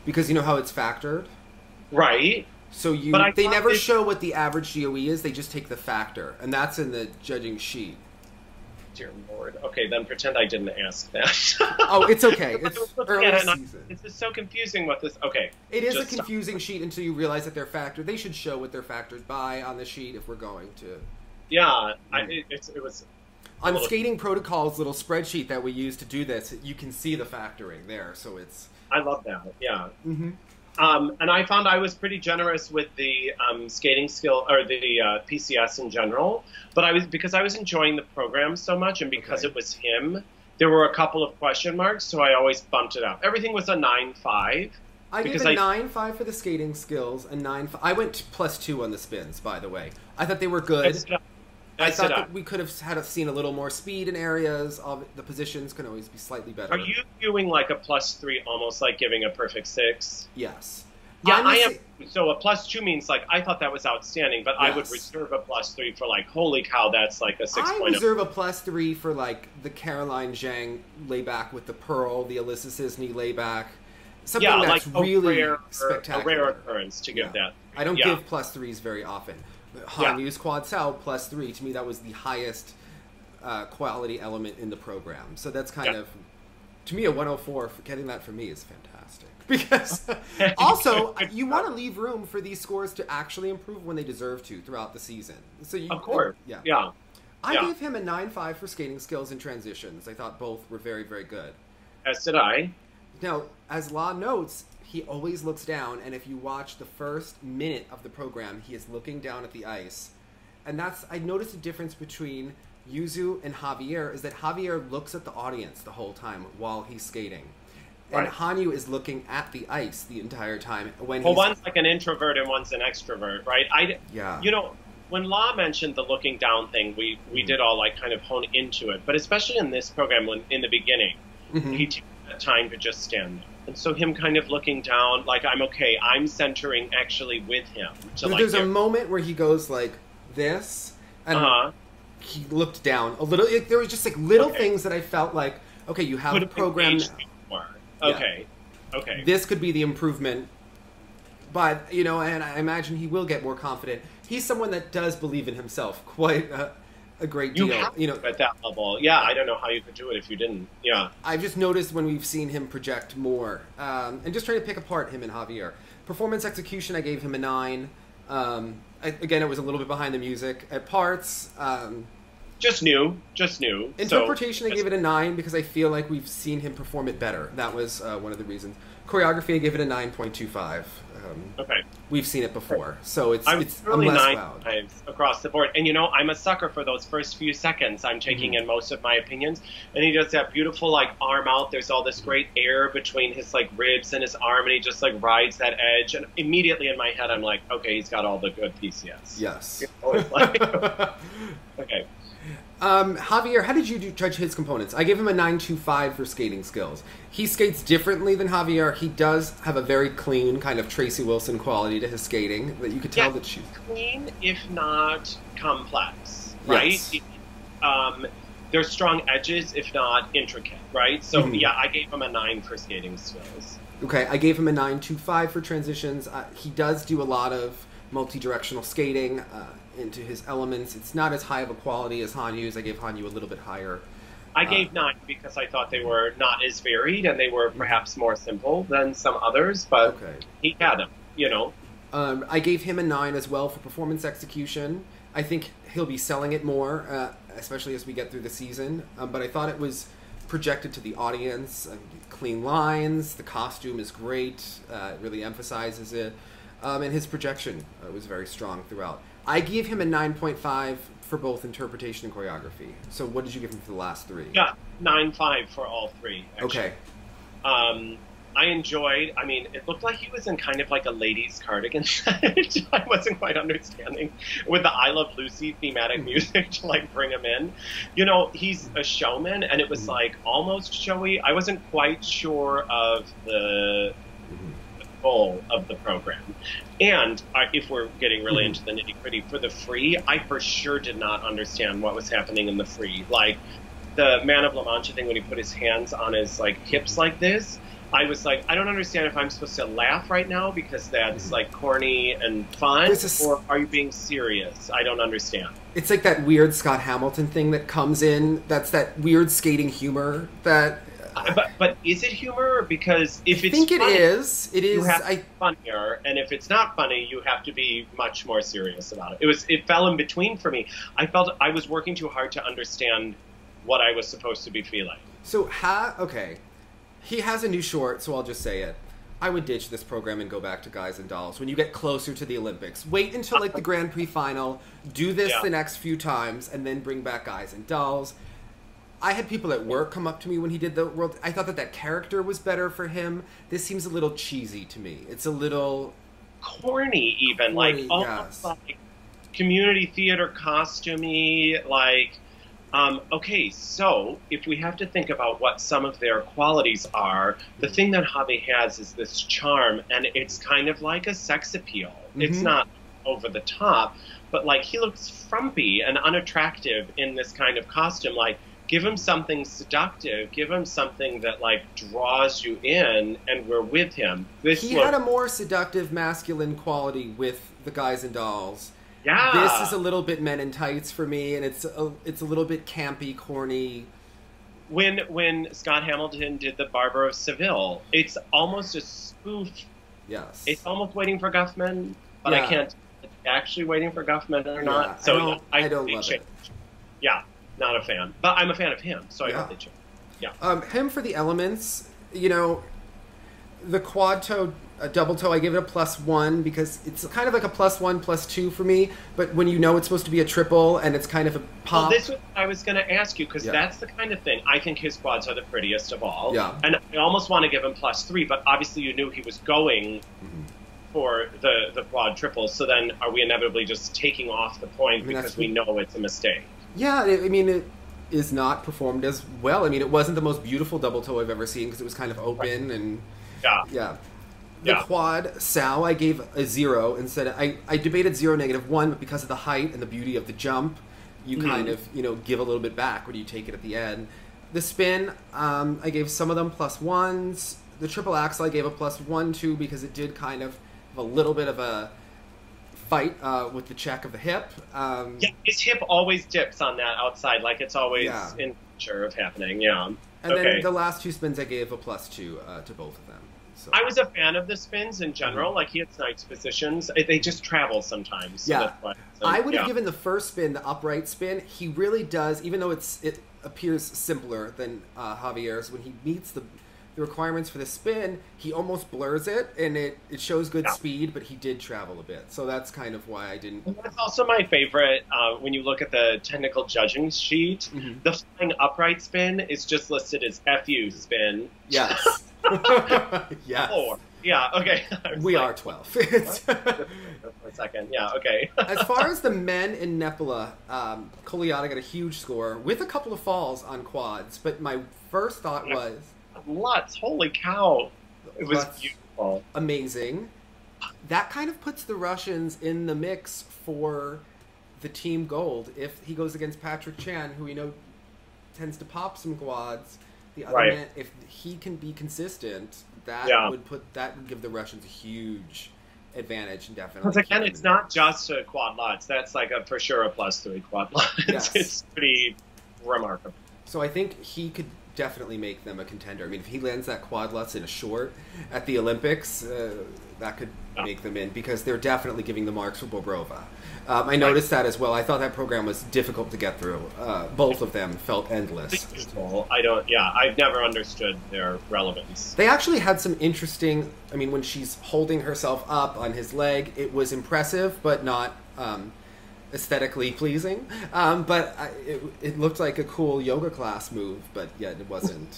Because you know how it's factored? Right. So they never show what the average GOE is, they just take the factor, and that's in the judging sheet. dear Lord. Okay, then pretend I didn't ask that. Oh, it's okay. It's early season. This is so confusing what this... Okay. It is a confusing sheet until you realize that they're factored. They should show what they're factored by on the sheet if we're going to... Yeah, it was... On Skating Protocol's little spreadsheet that we use to do this, you can see the factoring there, so it's... I love that, yeah. And I found I was pretty generous with the skating skill, or the PCS in general, but because I was enjoying the program so much, and because it was him, there were a couple of question marks, so I always bumped it up. Everything was a 9.5. I gave a 9.5 for the skating skills, and 9.5. I went +2 on the spins, by the way. I thought they were good. I thought that we could have seen a little more speed in areas. The positions can always be slightly better. Are you viewing like a +3 almost like giving a perfect 6? Yes. Yeah, I am. So a +2 means like, I thought that was outstanding, but I would reserve a +3 for like, holy cow, that's like a 6.0. I reserve a +3 for like the Caroline Zhang layback with the pearl, the Alyssa Sisney layback. Something that's like really spectacular. A rare occurrence to give that. I don't give +3s very often. Hanyu's quad sal +3, to me that was the highest quality element in the program. So that's kind of, to me, a 104. Getting that for me is fantastic. Because also, you want to leave room for these scores to actually improve when they deserve to throughout the season. So of course. Yeah. I gave him a 9.5 for skating skills and transitions. I thought both were very, very good. As did I. Now, as Law notes, he always looks down, and if you watch the first minute of the program, he is looking down at the ice. And I noticed a difference between Yuzu and Javier, is that Javier looks at the audience the whole time while he's skating. And Hanyu is looking at the ice the entire time. One's like an introvert and one's an extrovert, right? You know, when Law mentioned the looking down thing, we did all like kind of hone into it. But especially in this program, when in the beginning, he took the time to just stand there. And so him kind of looking down, like, I'm centering actually with him. There's a moment where he goes like this, and he looked down a little. There was just like little things that I felt like, okay, you have a program. Okay. This could be the improvement. But, you know, and I imagine he will get more confident. He's someone that does believe in himself quite a great deal. You know, at that level. Yeah, I don't know how you could do it if you didn't. Yeah. I've just noticed when we've seen him project more, and just trying to pick apart him and Javier. Performance execution, I gave him a 9. Again, it was a little bit behind the music at parts. Just new. Interpretation, I gave it a 9 because I feel like we've seen him perform it better. That was one of the reasons. Choreography, I gave it a 9.25. We've seen it before, so it's really less loud. Across the board. And you know, I'm a sucker for those first few seconds. I'm taking in most of my opinions, and he does that beautiful like arm out. There's all this great air between his like ribs and his arm, and he just like rides that edge. And immediately in my head, I'm like, okay, he's got all the good PCS. Yes. You know, it's like, okay. Javier, how did you judge his components? I gave him a 9.25 for skating skills. He skates differently than Javier. He does have a very clean, kind of Tracy Wilson quality to his skating that you could tell that she's clean, if not complex, right? Yes. There's strong edges, if not intricate, right? So I gave him a 9 for skating skills. Okay, I gave him a 9.25 for transitions. He does do a lot of multi-directional skating into his elements. It's not as high of a quality as Hanyu's. I gave Hanyu a little bit higher. I gave 9 because I thought they were not as varied and they were perhaps more simple than some others, but he had them, you know. I gave him a 9 as well for performance execution. I think he'll be selling it more, especially as we get through the season, but I thought it was projected to the audience. Clean lines, the costume is great, it really emphasizes it, and his projection was very strong throughout. I gave him a 9.5 for both interpretation and choreography. So what did you give him for the last 3? Yeah, 9.5 for all 3, actually. Okay. I enjoyed, I mean, it looked like he was in kind of like a ladies' cardigan set. I wasn't quite understanding with the I Love Lucy thematic music to like bring him in. You know, he's a showman and it was like almost showy. I wasn't quite sure of the goal of the program. And if we're getting really into the nitty-gritty, for the free, I for sure did not understand what was happening in the free. Like, the Man of La Mancha thing when he put his hands on his, like, hips like this, I was like, I don't understand if I'm supposed to laugh right now because that's like corny and fun, or are you being serious? I don't understand. It's like that weird Scott Hamilton thing that comes in. That's that weird skating humor that. But is it humor? Because if it's funny, it is. You have to be funnier, and if it's not funny, you have to be much more serious about it. It fell in between for me. I felt I was working too hard to understand what I was supposed to be feeling. So okay. He has a new short, so I'll just say it. I would ditch this program and go back to Guys and Dolls when you get closer to the Olympics. Wait until like the Grand Prix final, do this the next few times, and then bring back Guys and Dolls. I had people at work come up to me when he did the world. I thought that character was better for him. This seems a little cheesy to me. It's a little corny, even almost like community theater costumey, like. Okay, so if we have to think about what some of their qualities are, the thing that Javi has is this charm, and it's kind of like a sex appeal. Mm-hmm. It's not over the top, but like he looks frumpy and unattractive in this kind of costume. Like, give him something seductive, give him something that like draws you in, and we're with him. He had a more seductive masculine quality with the Guys and Dolls. Yeah. This is a little bit Men in Tights for me, and it's a little bit campy, corny. When Scott Hamilton did the Barber of Seville, it's almost a spoof. Yes. It's almost Waiting for Guffman, but I can't actually Waiting for Guffman or not. So I don't love it. Yeah, not a fan. But I'm a fan of him, so I hope they change. Yeah. Him for the elements, the quad toe, double toe, I give it a +1 because it's kind of like a +1, +2 for me. But when it's supposed to be a triple and it's kind of a pop. Well, this was I was going to ask you because that's the kind of thing. I think his quads are the prettiest of all. Yeah. And I almost want to give him +3, but obviously you knew he was going for the quad triple. So then are we inevitably just taking off the point because we know it's a mistake? Yeah, it is not performed as well. It wasn't the most beautiful double toe I've ever seen because it was kind of open and The quad sow I gave a 0 instead. I debated 0, -1, but because of the height and the beauty of the jump, you kind of give a little bit back when you take it at the end. The spin, I gave some of them +1s. The triple axel I gave a +1 too because it did kind of have a little bit of a fight with the check of the hip. His hip always dips on that outside, like it's always in picture of happening. Yeah. And then the last 2 spins I gave a +2 to both of them. So. I was a fan of the spins in general. Like, he had nice positions. They just travel sometimes. So that's why. So, I would have given the first spin, the upright spin. He really does, even though it appears simpler than Javier's, when he meets the requirements for the spin, he almost blurs it, and it shows good speed, but he did travel a bit. So that's kind of why I didn't... And that's also my favorite. When you look at the technical judging sheet, the flying upright spin is just listed as FU spin. Yes. Yes. 4. Yeah, okay. We are 12. For a second. Yeah, okay. As far as the men in Nepola, Koliata got a huge score with a couple of falls on quads, but my first thought was... Lutz, holy cow. It was beautiful. Amazing. That kind of puts the Russians in the mix for the team gold. If he goes against Patrick Chan, who tends to pop some quads... The other man, if he can be consistent, that would give the Russians a huge advantage, and definitely. Because again, it's not just a quad Lutz. That's like for sure a +3 quad Lutz. Yes. It's pretty remarkable. So I think he could definitely make them a contender. If he lands that quad Lutz in a short at the Olympics, that could make them in because they're definitely giving the marks for Bobrova. I noticed that as well. I thought that program was difficult to get through. Both of them felt endless. I've never understood their relevance. They actually had some interesting, when she's holding herself up on his leg, it was impressive, but not aesthetically pleasing. But it looked like a cool yoga class move, but yet it wasn't.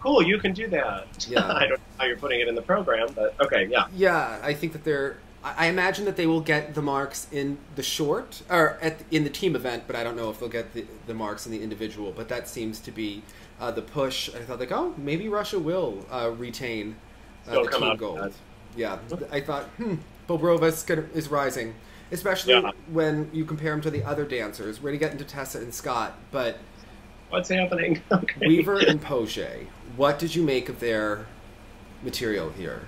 Cool, you can do that. Yeah. I don't know how you're putting it in the program, but okay, yeah. Yeah, I think that I imagine that they will get the marks in the short, or in the team event, but I don't know if they'll get the marks in the individual. But that seems to be the push. I thought, maybe Russia will retain the team gold. Yeah, I thought, Bobrova is rising, especially when you compare him to the other dancers. We're going to get into Tessa and Scott, but... What's happening? Okay. Weaver and Poche, what did you make of their material here.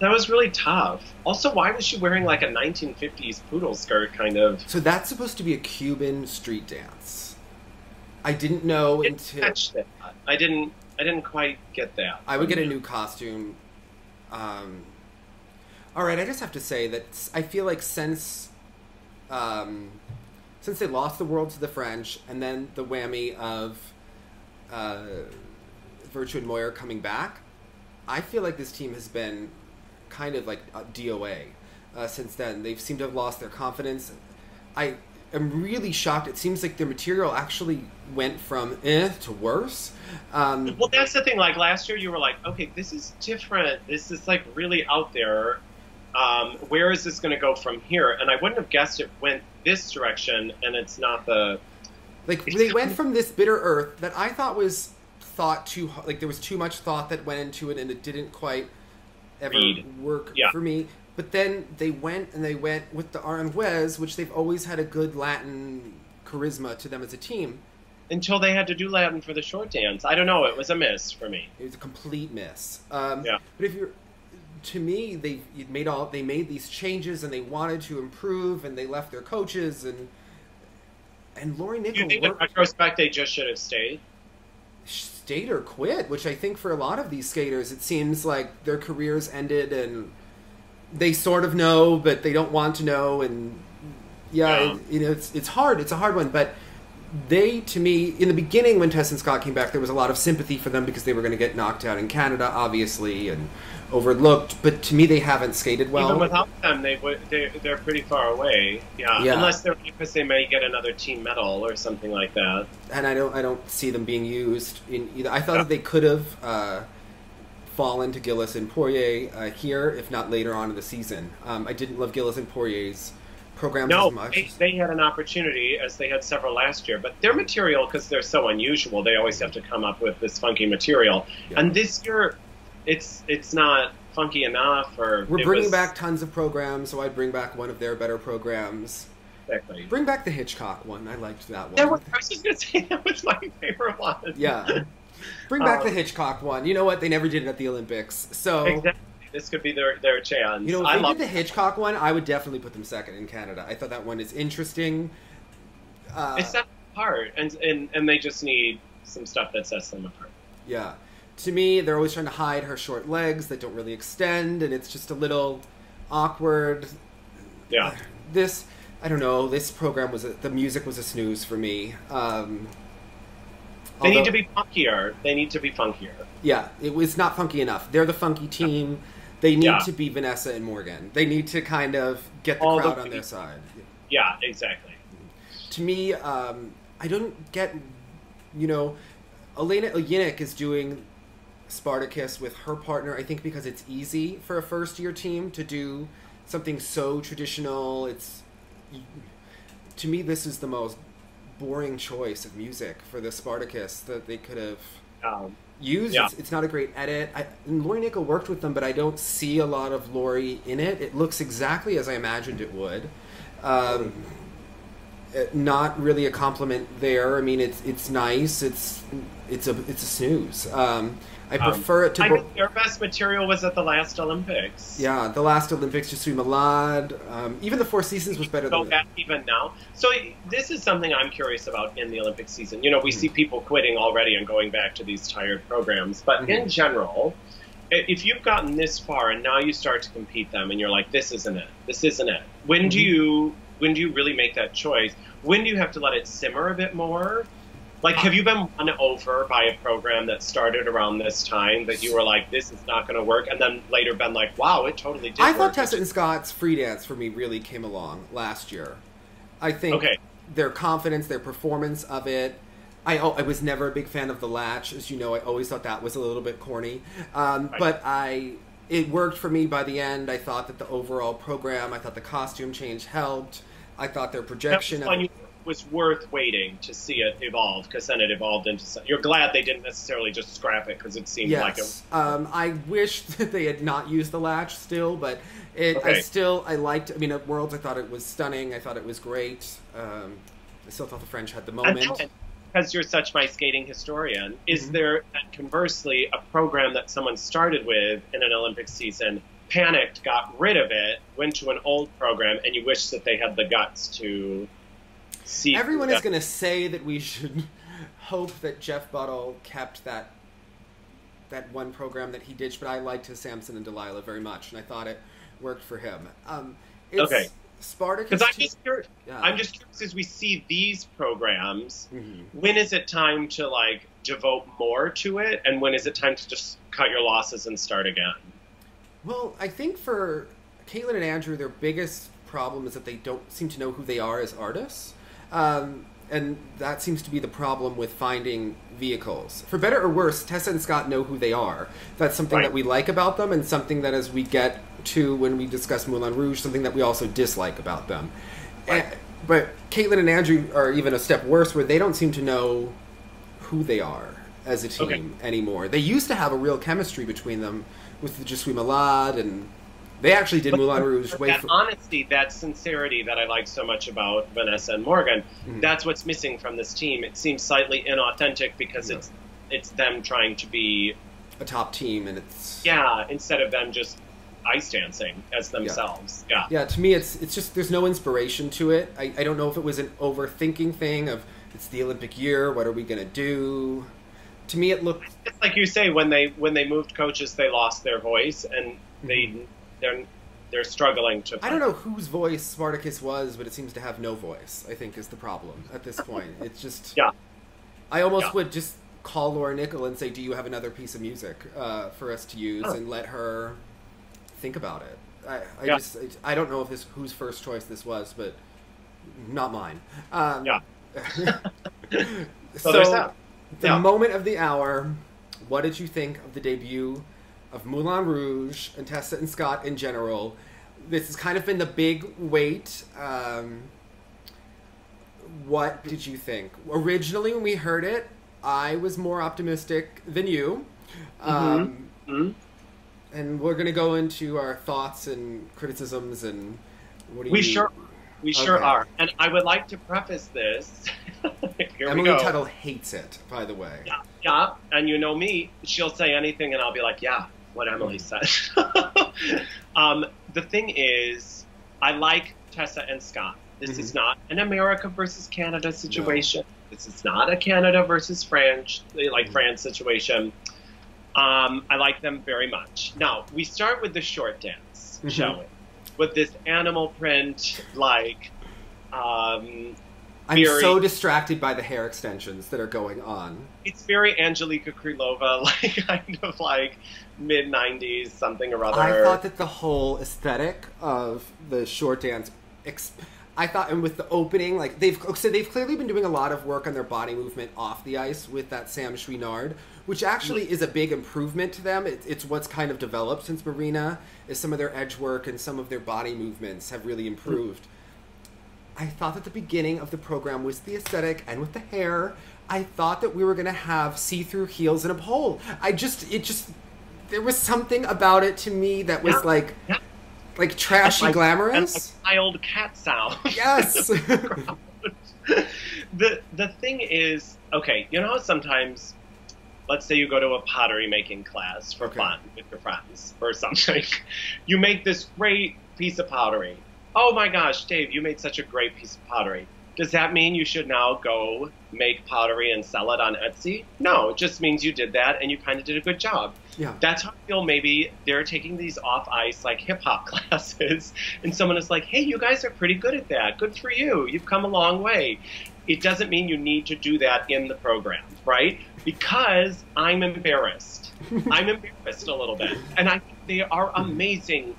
That was really tough. Also, why was she wearing like a 1950s poodle skirt kind of? So that's supposed to be a Cuban street dance. I didn't know until... I didn't quite get that. I would get a new costume. All right, I just have to say that I feel like since they lost the world to the French, and then the whammy of Virtue and Moir coming back, I feel like this team has been kind of like DOA since then. They seem to have lost their confidence. I am really shocked. It seems like their material actually went from to worse. Well, that's the thing. Like last year, you were like, okay, this is different. This is like really out there. Where is this going to go from here? And I wouldn't have guessed it went this direction, and it's not the... Like, they went from this bitter earth that I thought was like there was too much thought that went into it, and it didn't quite ever work for me. But then they went with the Aranjuez, which they've always had a good Latin charisma to them as a team. Until they had to do Latin for the short dance. I don't know. It was a miss for me. It was a complete miss. But if you're... To me, they made these changes, and they wanted to improve, and they left their coaches, and Lori Nickel... Do you think in retrospect they just should have stayed? Stayed or quit, which I think for a lot of these skaters, it seems like their careers ended, and they sort of know, but they don't want to know, and it's hard. It's a hard one, but they, to me, in the beginning when Tessa and Scott came back, there was a lot of sympathy for them because they were going to get knocked out in Canada, obviously, and overlooked. But to me, they haven't skated well. Even without them, they're pretty far away. Yeah. Unless they're because they may get another team medal or something like that. And I don't see them being used in either. I thought that they could have fallen to Gilles and Poirier here, if not later on in the season. I didn't love Gilles and Poirier's programs as much. They had an opportunity, as they had several last year, but their material, because they're so unusual, they always have to come up with this funky material. Yeah. And this year, it's not funky enough. We're bringing back tons of programs, so I'd bring back one of their better programs. Exactly. Bring back the Hitchcock one. I liked that one. I was just going to say that was my favorite one. Yeah. Bring back the Hitchcock one. You know what? They never did it at the Olympics, so... Exactly. This could be their chance. You know, if they did the Hitchcock one, I would definitely put them second in Canada. I thought that one is interesting. It's set apart, and they just need some stuff that sets them apart. Yeah. To me, they're always trying to hide her short legs that don't really extend, and it's just a little awkward. Yeah. I don't know, this program the music was a snooze for me. They need to be funkier. Yeah, it was not funky enough. They're the funky team. They need to be Vanessa and Morgan. They need to kind of get the crowd on their side. Yeah, exactly. To me, I don't get, Elena Olynyk is doing Spartacus with her partner, I think because it's easy for a first-year team to do something so traditional. To me, this is the most boring choice of music for the Spartacus that they could have used. Yeah. It's not a great edit. And Lori Nickel worked with them, but I don't see a lot of Lori in it. It looks exactly as I imagined it would. Not really a compliment there. I mean, it's nice. It's a snooze. I prefer it to... I think their best material was at the last Olympics. Yeah, the last Olympics, Je suis malade. Even the Four Seasons was better than that. Even now. So this is something I'm curious about in the Olympic season. We see people quitting already and going back to these tired programs. But in general, if you've gotten this far and now you start to compete them and you're like, this isn't it. When do you really make that choice? When do you have to let it simmer a bit more? Like, have you been won over by a program that started around this time that you were like, this is not going to work, and then later been like, wow, it totally did work? I thought Tessa and Scott's free dance for me really came along last year. I think their confidence, their performance of it. I was never a big fan of the latch. As you know, I always thought that was a little bit corny. But it worked for me by the end. I thought that the overall program, I thought the costume change helped. I thought their projection was worth waiting to see it evolve, because then it evolved into something. You're glad they didn't necessarily just scrap it, because it seemed like it... I wish that they had not used the latch still, but I liked... I mean, at Worlds, I thought it was stunning. I thought it was great. I still thought the French had the moment. because you're such my skating historian, is there, conversely, a program that someone started with in an Olympic season, panicked, got rid of it, went to an old program, and you wish that they had the guts to see? Everyone is going to say that we should hope that Jeff Buttle kept that one program that he ditched, but I liked his Samson and Delilah very much, and I thought it worked for him. Okay. Spartacus. Because I'm just curious as we see these programs, when is it time to like devote more to it, and when is it time to just cut your losses and start again? Well, I think for Caitlin and Andrew, their biggest problem is that they don't seem to know who they are as artists. And that seems to be the problem with finding vehicles. For better or worse, Tessa and Scott know who they are. That's something that we like about them, and something that as we get to when we discuss Moulin Rouge, something that we also dislike about them. But Caitlin and Andrew are even a step worse, where they don't seem to know who they are as a team anymore. They used to have a real chemistry between them with the Je suis malade, and they actually did Moulin Rouge honesty, that sincerity that I like so much about Vanessa and Morgan, that's what's missing from this team. It seems slightly inauthentic because it's them trying to be a top team, and it's instead of them just ice dancing as themselves. Yeah, to me it's just there's no inspiration to it. I don't know if it was an overthinking thing of it's the Olympic year, what are we gonna do? To me it looked, it's like you say, when they moved coaches, they lost their voice, and they're struggling to find. I don't know whose voice Spartacus was, but it seems to have no voice, I think, is the problem at this point. It's just I almost would just call Laura Nickel and say, do you have another piece of music for us to use, and let her think about it. I don't know if whose first choice this was, but not mine. So there's that. The moment of the hour, what did you think of the debut of Moulin Rouge and Tessa and Scott in general? This has kind of been the big weight. What did you think? Originally, when we heard it, I was more optimistic than you. And we're going to go into our thoughts and criticisms and what do you... We sure are. And I would like to preface this. Emily Tuttle hates it, by the way. Yeah, and you know me, she'll say anything and I'll be like, yeah, what Emily said. The thing is, I like Tessa and Scott. This is not an America versus Canada situation. No. This is not a Canada versus France situation. I like them very much. Now, we start with the short dance, shall we? With this animal print, I'm so distracted by the hair extensions that are going on. It's very Angelika Krylova, kind of like mid-90s, something or other. I thought that the whole aesthetic of the short dance, I thought, and with the opening, they've clearly been doing a lot of work on their body movement off the ice with that Sam Chouinard, which actually is a big improvement to them. It's what's kind of developed since Marina, is some of their edge work and some of their body movements have really improved. I thought that the beginning of the program was the aesthetic and with the hair. I thought that we were going to have see-through heels and a pole. There was something about it to me that was like trashy, glamorous. And wild cat sound. Yes. The thing is, okay, you know how sometimes, let's say you go to a pottery making class for fun with your friends or something. You make this great piece of pottery. Oh my gosh, Dave, you made such a great piece of pottery. Does that mean you should now go make pottery and sell it on Etsy? No, it just means you did that and you kind of did a good job. Yeah. That's how I feel maybe they're taking these off-ice, hip-hop classes, and someone is like, hey, you guys are pretty good at that. Good for you. You've come a long way. It doesn't mean you need to do that in the program, right? Because I'm embarrassed. I'm embarrassed a little bit. And I think they are amazing.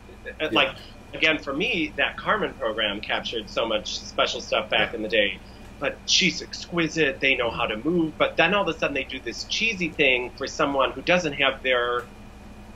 Again, for me, that Carmen program captured so much special stuff back in the day. But she's exquisite. They know how to move. But then all of a sudden they do this cheesy thing for someone who doesn't have their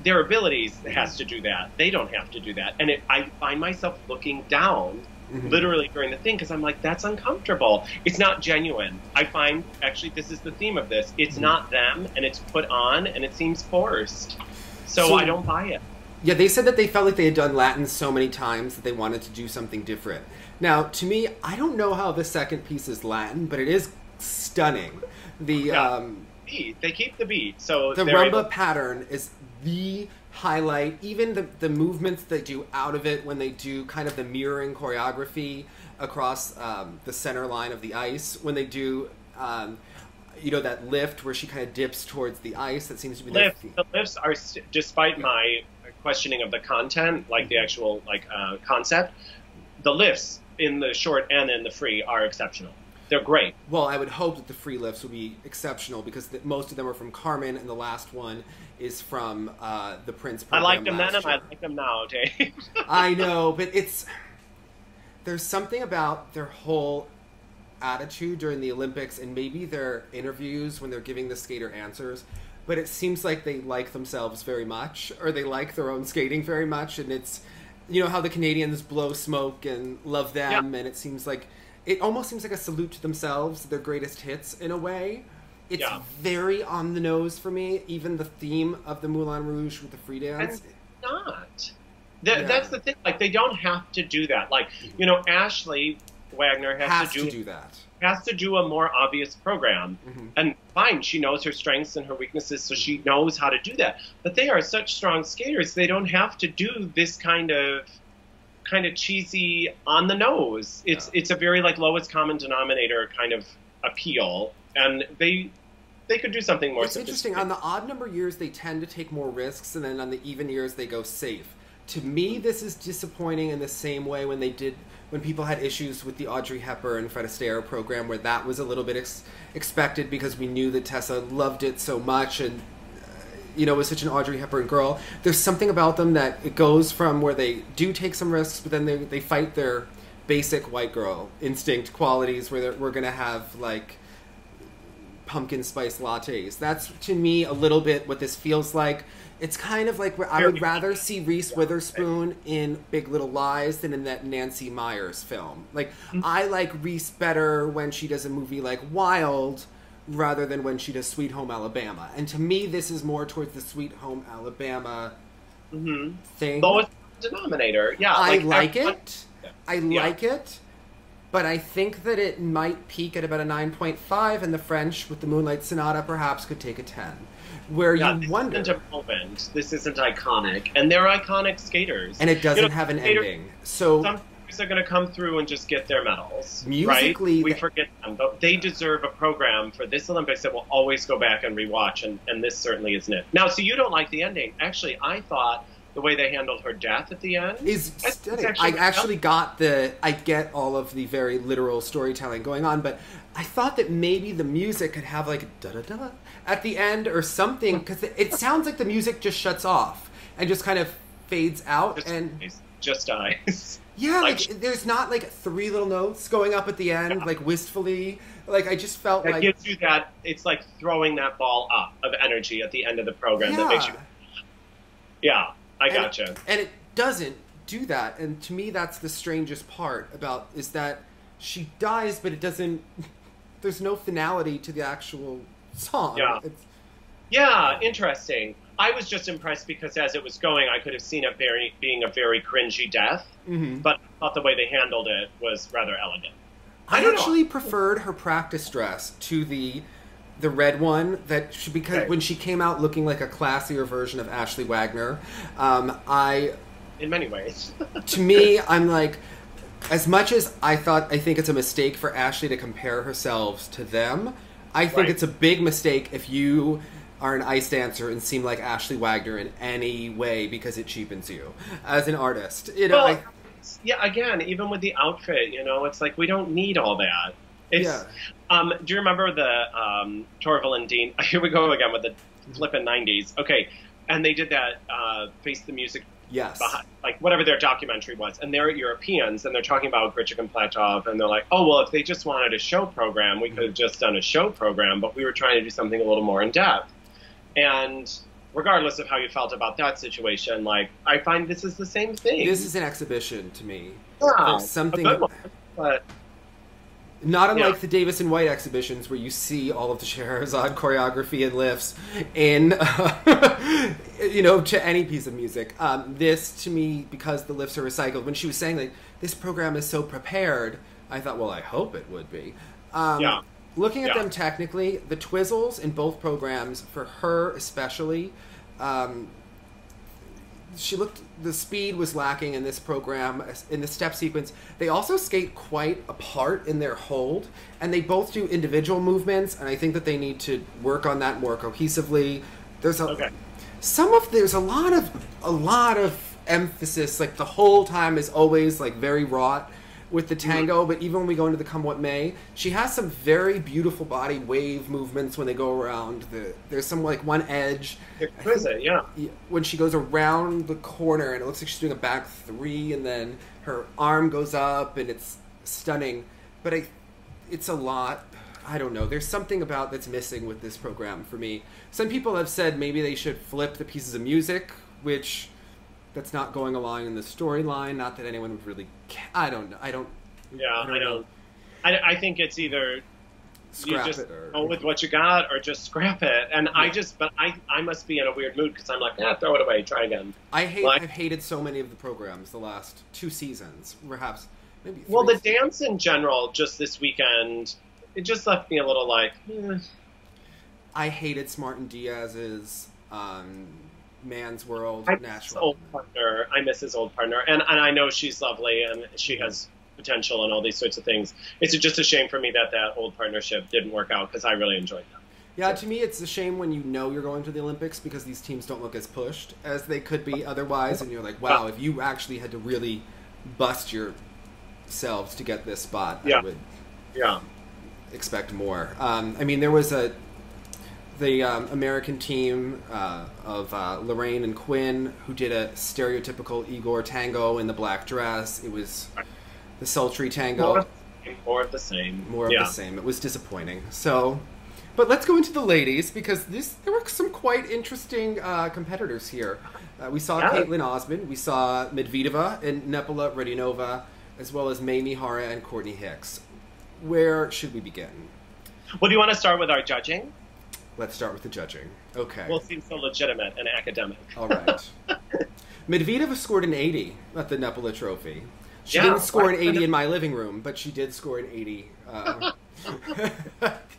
abilities has to do that. They don't have to do that. And I find myself looking down literally during the thing because I'm like, that's uncomfortable. It's not genuine. I find, actually, this is the theme of this. It's not them, and it's put on, and it seems forced. So I don't buy it. Yeah, they said that they felt like they had done Latin so many times that they wanted to do something different. Now, to me, I don't know how the second piece is Latin, but it is stunning. They keep the beat. So the rumba pattern is the highlight. Even the movements they do out of it when they do kind of the mirroring choreography across the center line of the ice, when they do that lift where she kind of dips towards the ice, that seems to be the lifts are, despite my questioning of the content, like the actual concept, the lifts in the short and in the free are exceptional. They're great. Well, I would hope that the free lifts would be exceptional because most of them are from Carmen, and the last one is from the Prince program. I liked them then, and I like them now, Dave. I know, but there's something about their whole attitude during the Olympics, and maybe their interviews when they're giving the skater answers, but it seems like they like themselves very much, or they like their own skating very much, and it's, how the Canadians blow smoke and love them, and it almost seems like a salute to themselves, their greatest hits in a way. It's very on the nose for me, even the theme of the Moulin Rouge with the free dance. And not. That's the thing, they don't have to do that. Ashley Wagner has to do that. Has to do a more obvious program. Mm-hmm. And fine, she knows her strengths and her weaknesses, so she knows how to do that. But they are such strong skaters, they don't have to do this kind of cheesy on the nose. It's a very lowest common denominator kind of appeal, and they could do something more. It's interesting. On the odd number years, they tend to take more risks, and then on the even years, they go safe. To me, this is disappointing in the same way when people had issues with the Audrey Hepburn and Fred Astaire program, where that was a little bit expected because we knew that Tessa loved it so much and was such an Audrey Hepburn girl. There's something about them that it goes from where they do take some risks, but then they fight their basic white girl instinct qualities, where we're going to have pumpkin spice lattes. That's, to me, a little bit what this feels like. It's kind of like where I would rather see Reese Witherspoon in Big Little Lies than in that Nancy Meyers film. I like Reese better when she does a movie like Wild rather than when she does Sweet Home Alabama. And to me, this is more towards the Sweet Home Alabama thing. Lowest denominator, yeah. I like it. I like it. But I think that it might peak at about a 9.5, and the French, with the Moonlight Sonata, perhaps could take a 10. Where you wonder... This isn't a moment. This isn't iconic. And they're iconic skaters. And it doesn't have an ending. So some skaters are going to come through and just get their medals. Musically... Right? We forget them. But they deserve a program for this Olympics that we'll always go back and rewatch, and this certainly isn't it. Now, so you don't like the ending. Actually, I thought... the way they handled her death at the end is stunning. I get all of the very literal storytelling going on, but I thought that maybe the music could have da-da-da at the end or something, because it sounds like the music just shuts off and just kind of fades out just dies. Yeah, there's not three little notes going up at the end, wistfully. I just felt that gives you that. It's like throwing that ball up of energy at the end of the program that makes you. Yeah. I gotcha. And it doesn't do that. And to me, that's the strangest part is that she dies, but it doesn't... There's no finality to the actual song. Yeah. Interesting. I was just impressed because as it was going, I could have seen it being a very cringy death, but I thought the way they handled it was rather elegant. I actually preferred her practice dress to the red one, because when she came out looking like a classier version of Ashley Wagner, in many ways. To me, I'm as much as I think it's a mistake for Ashley to compare herself to them, I think it's a big mistake if you are an ice dancer and seem like Ashley Wagner in any way, because it cheapens you as an artist. Again, even with the outfit, it's we don't need all that. Do you remember the Torval and Dean? Here we go again with the flippin' 90s. Okay, and they did that Face the Music, behind, whatever their documentary was, and they're Europeans, and they're talking about Grichuk and Platov, and they're like, oh, well, if they just wanted a show program, we could have just done a show program, but we were trying to do something a little more in-depth. And regardless of how you felt about that situation, I find this is the same thing. This is an exhibition to me. Yeah, there's something... a good one, but... Not unlike the Davis and White exhibitions, where you see all of the Scheherazade choreography and lifts in, to any piece of music. This, to me, because the lifts are recycled, when she was saying, this program is so prepared, I thought, well, I hope it would be. looking at them technically, the twizzles in both programs, for her especially, the speed was lacking in this program, in the step sequence. They also skate quite apart in their hold, and they both do individual movements, and I think that they need to work on that more cohesively. There's a lot of emphasis, like the whole time is always like very wrought with the tango, but even when we go into the Come What May, she has some very beautiful body wave movements when they go around. There's some like one edge. When she goes around the corner and it looks like she's doing a back three and then her arm goes up and it's stunning. But it's a lot. I don't know. There's something about that's missing with this program for me. Some people have said maybe they should flip the pieces of music, which... that's not going along in the storyline. Not that anyone would really... I don't know. I don't know. I think it's either scrap you just it or... go with what you got or just scrap it. And I must be in a weird mood because I'm like, throw it away. Try again. I've hated so many of the programs the last 2 seasons. Perhaps maybe 3. Well, the dance in general, just this weekend, it just left me a little like... I hated Smart and Diaz's... Man's World. I miss his old partner, and I know she's lovely and she has potential and all these sorts of things. It's just a shame for me that old partnership didn't work out because I really enjoyed them. Yeah, to me it's a shame when you know you're going to the Olympics because these teams don't look as pushed as they could be otherwise, and you're like, wow, if you actually had to really bust yourselves to get this spot, I would expect more. I mean, there was the American team of Lorraine and Quinn, who did a stereotypical Igor tango in the black dress. It was the sultry tango. More of the same. More of the same. It was disappointing. So, but let's go into the ladies, because there were some quite interesting competitors here. We saw Caitlin Osmond, we saw Medvedeva and Nepola Rodionova, as well as May Mihara and Courtney Hicks. Where should we begin? Well, do you want to start with our judging? Let's start with the judging. Okay. We'll seem so legitimate and academic. All right. Medvedeva scored an 80 at the Nepola Trophy. She didn't score an 80 in my living room, but she did score an 80 at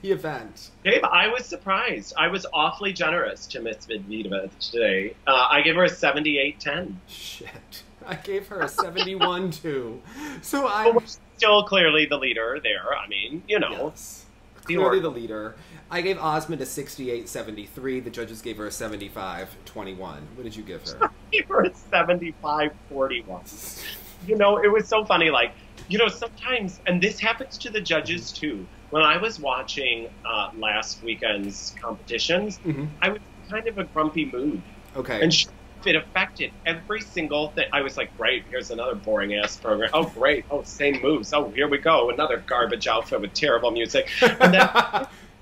the event. Dave, I was surprised. I was awfully generous to Miss Medvedeva today. I gave her a 78-10. Shit. I gave her a 71-2. So I'm... But we're still clearly the leader there. I mean, you know. Yes. Clearly the leader. I gave Osmond a 68-73. The judges gave her a 75-21. What did you give her? I gave her a 75-41. You know, it was so funny. Like, you know, sometimes, and this happens to the judges too. When I was watching last weekend's competitions, I was kind of a grumpy mood. Okay. And it affected every single thing. I was like, great, here's another boring-ass program. Oh, great. Oh, same moves. Oh, here we go. Another garbage outfit with terrible music. And then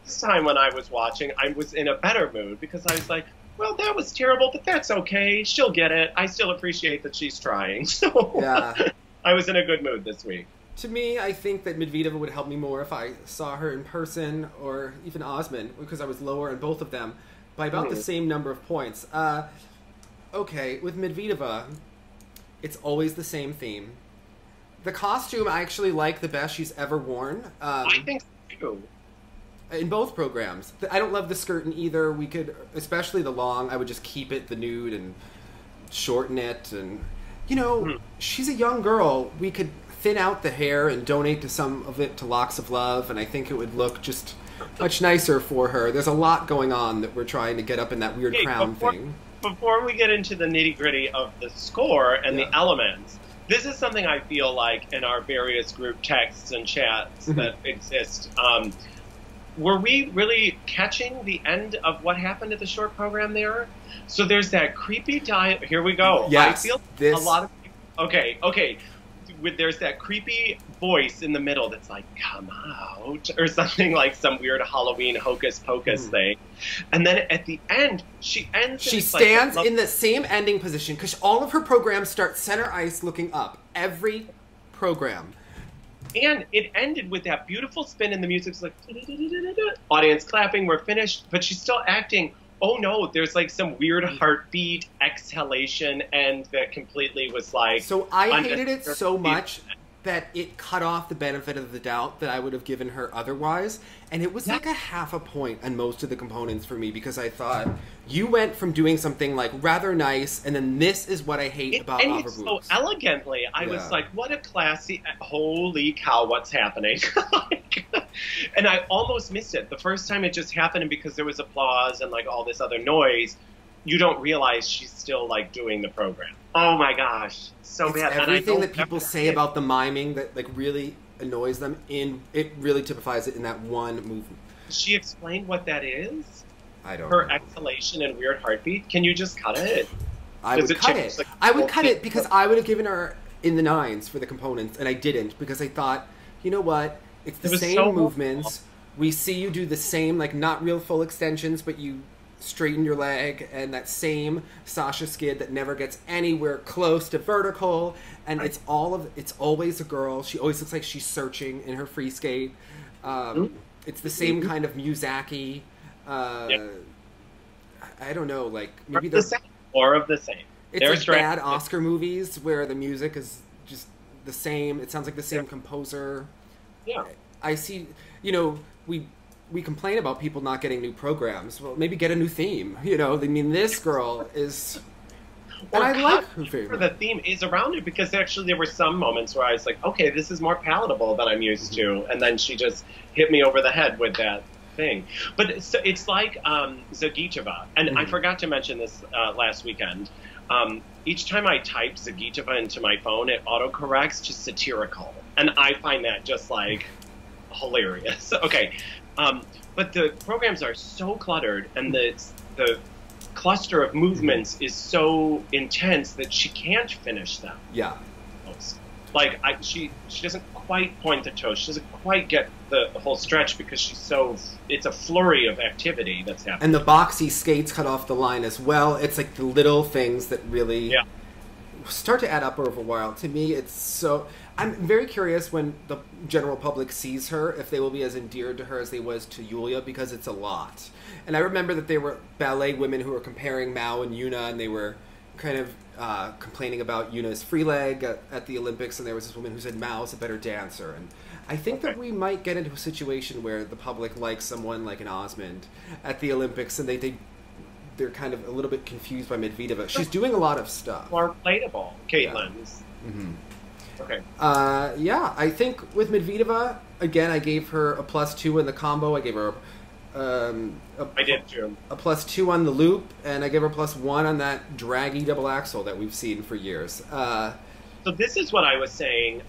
this time when I was watching, I was in a better mood because I was like, well, that was terrible, but that's okay. She'll get it. I still appreciate that she's trying. So I was in a good mood this week. To me, I think that Medvedeva would help me more if I saw her in person, or even Osmond, because I was lower in both of them by about the same number of points. Okay, with Medvedeva, it's always the same theme. The costume I actually like the best she's ever worn. I think so too. In both programs. I don't love the skirt in either. We could, especially the long, I would just keep it the nude and shorten it. And, you know, she's a young girl. We could thin out the hair and donate to some of it to Locks of Love, and I think it would look just much nicer for her. There's a lot going on that we're trying to get up in that weird crown thing. Before we get into the nitty-gritty of the score and the elements, this is something I feel like in our various group texts and chats that exist. Were we really catching the end of what happened at the short program there? So there's that creepy Here we go. Yes, I feel a lot of people... Okay. There's that creepy voice in the middle that's like, come out, or something like some weird Halloween hocus pocus thing. And then at the end, she ends... She stands in the same ending position, because all of her programs start center ice looking up. Every program. And it ended with that beautiful spin, and the music's like, audience clapping, we're finished. But she's still acting, oh no, there's like some weird heartbeat exhalation, and that completely was like... So I hated it so much that it cut off the benefit of the doubt that I would have given her otherwise. And it was like a half a point on most of the components for me, because I thought you went from doing something like rather nice, and then this is what I hate about Lava Boobs. So elegantly, I was like, what a classy, holy cow, what's happening? And I almost missed it. The first time it just happened, and because there was applause and like all this other noise, you don't realize she's still like doing the program. Oh my gosh, so it's bad. Everything that people say about the miming that like really annoys them, it really typifies it in that one movement. She explained what that is? I don't Her know. exhalation and weird heartbeat? Can you just cut it? I would cut it. Like, I would cut it because I would have given her in the 9s for the components, and I didn't, because I thought, you know what? It's the same movements. We see you do the same, like, not real full extensions, but you straighten your leg, and that same Sasha skid that never gets anywhere close to vertical, and it's always a girl. She always looks like she's searching in her free skate. It's the same kind of Miyazaki. I don't know, like maybe the same or of the same. It's like bad Oscar movies where the music is just the same. It sounds like the same composer. Yeah, I see. You know, we complain about people not getting new programs. Well, maybe get a new theme. You know, I mean, this girl is. And I like her favorite. The theme is around it, because actually there were some moments where I was like, okay, this is more palatable than I'm used to, and then she just hit me over the head with that thing. But it's like Zagitova, and I forgot to mention this last weekend. Each time I type Zagitova into my phone, it autocorrects to satirical, and I find that just like hilarious. Okay, but the programs are so cluttered, and the cluster of movements is so intense that she can't finish them. Yeah. Like, she doesn't quite point the toe. She doesn't quite get the whole stretch, because it's a flurry of activity that's happening. And the boxy skates cut off the line as well. It's like the little things that really start to add up over a while. To me, it's so... I'm very curious when the general public sees her, if they will be as endeared to her as they was to Yulia, because it's a lot. And I remember that there were ballet women who were comparing Mao and Yuna, and they were kind of complaining about Yuna's free leg at the Olympics, and there was this woman who said Mao's a better dancer. And I think that we might get into a situation where the public likes someone like an Osmond at the Olympics, and they're kind of a little bit confused by Medvedeva. She's doing a lot of stuff. More relatable, Caitlin's. Yeah. Mm-hmm. Okay. I think with Medvedeva, again, I gave her a +2 in the combo. I gave her I did too. A +2 on the loop, and I gave her +1 on that draggy double axel that we've seen for years. So this is what I was saying.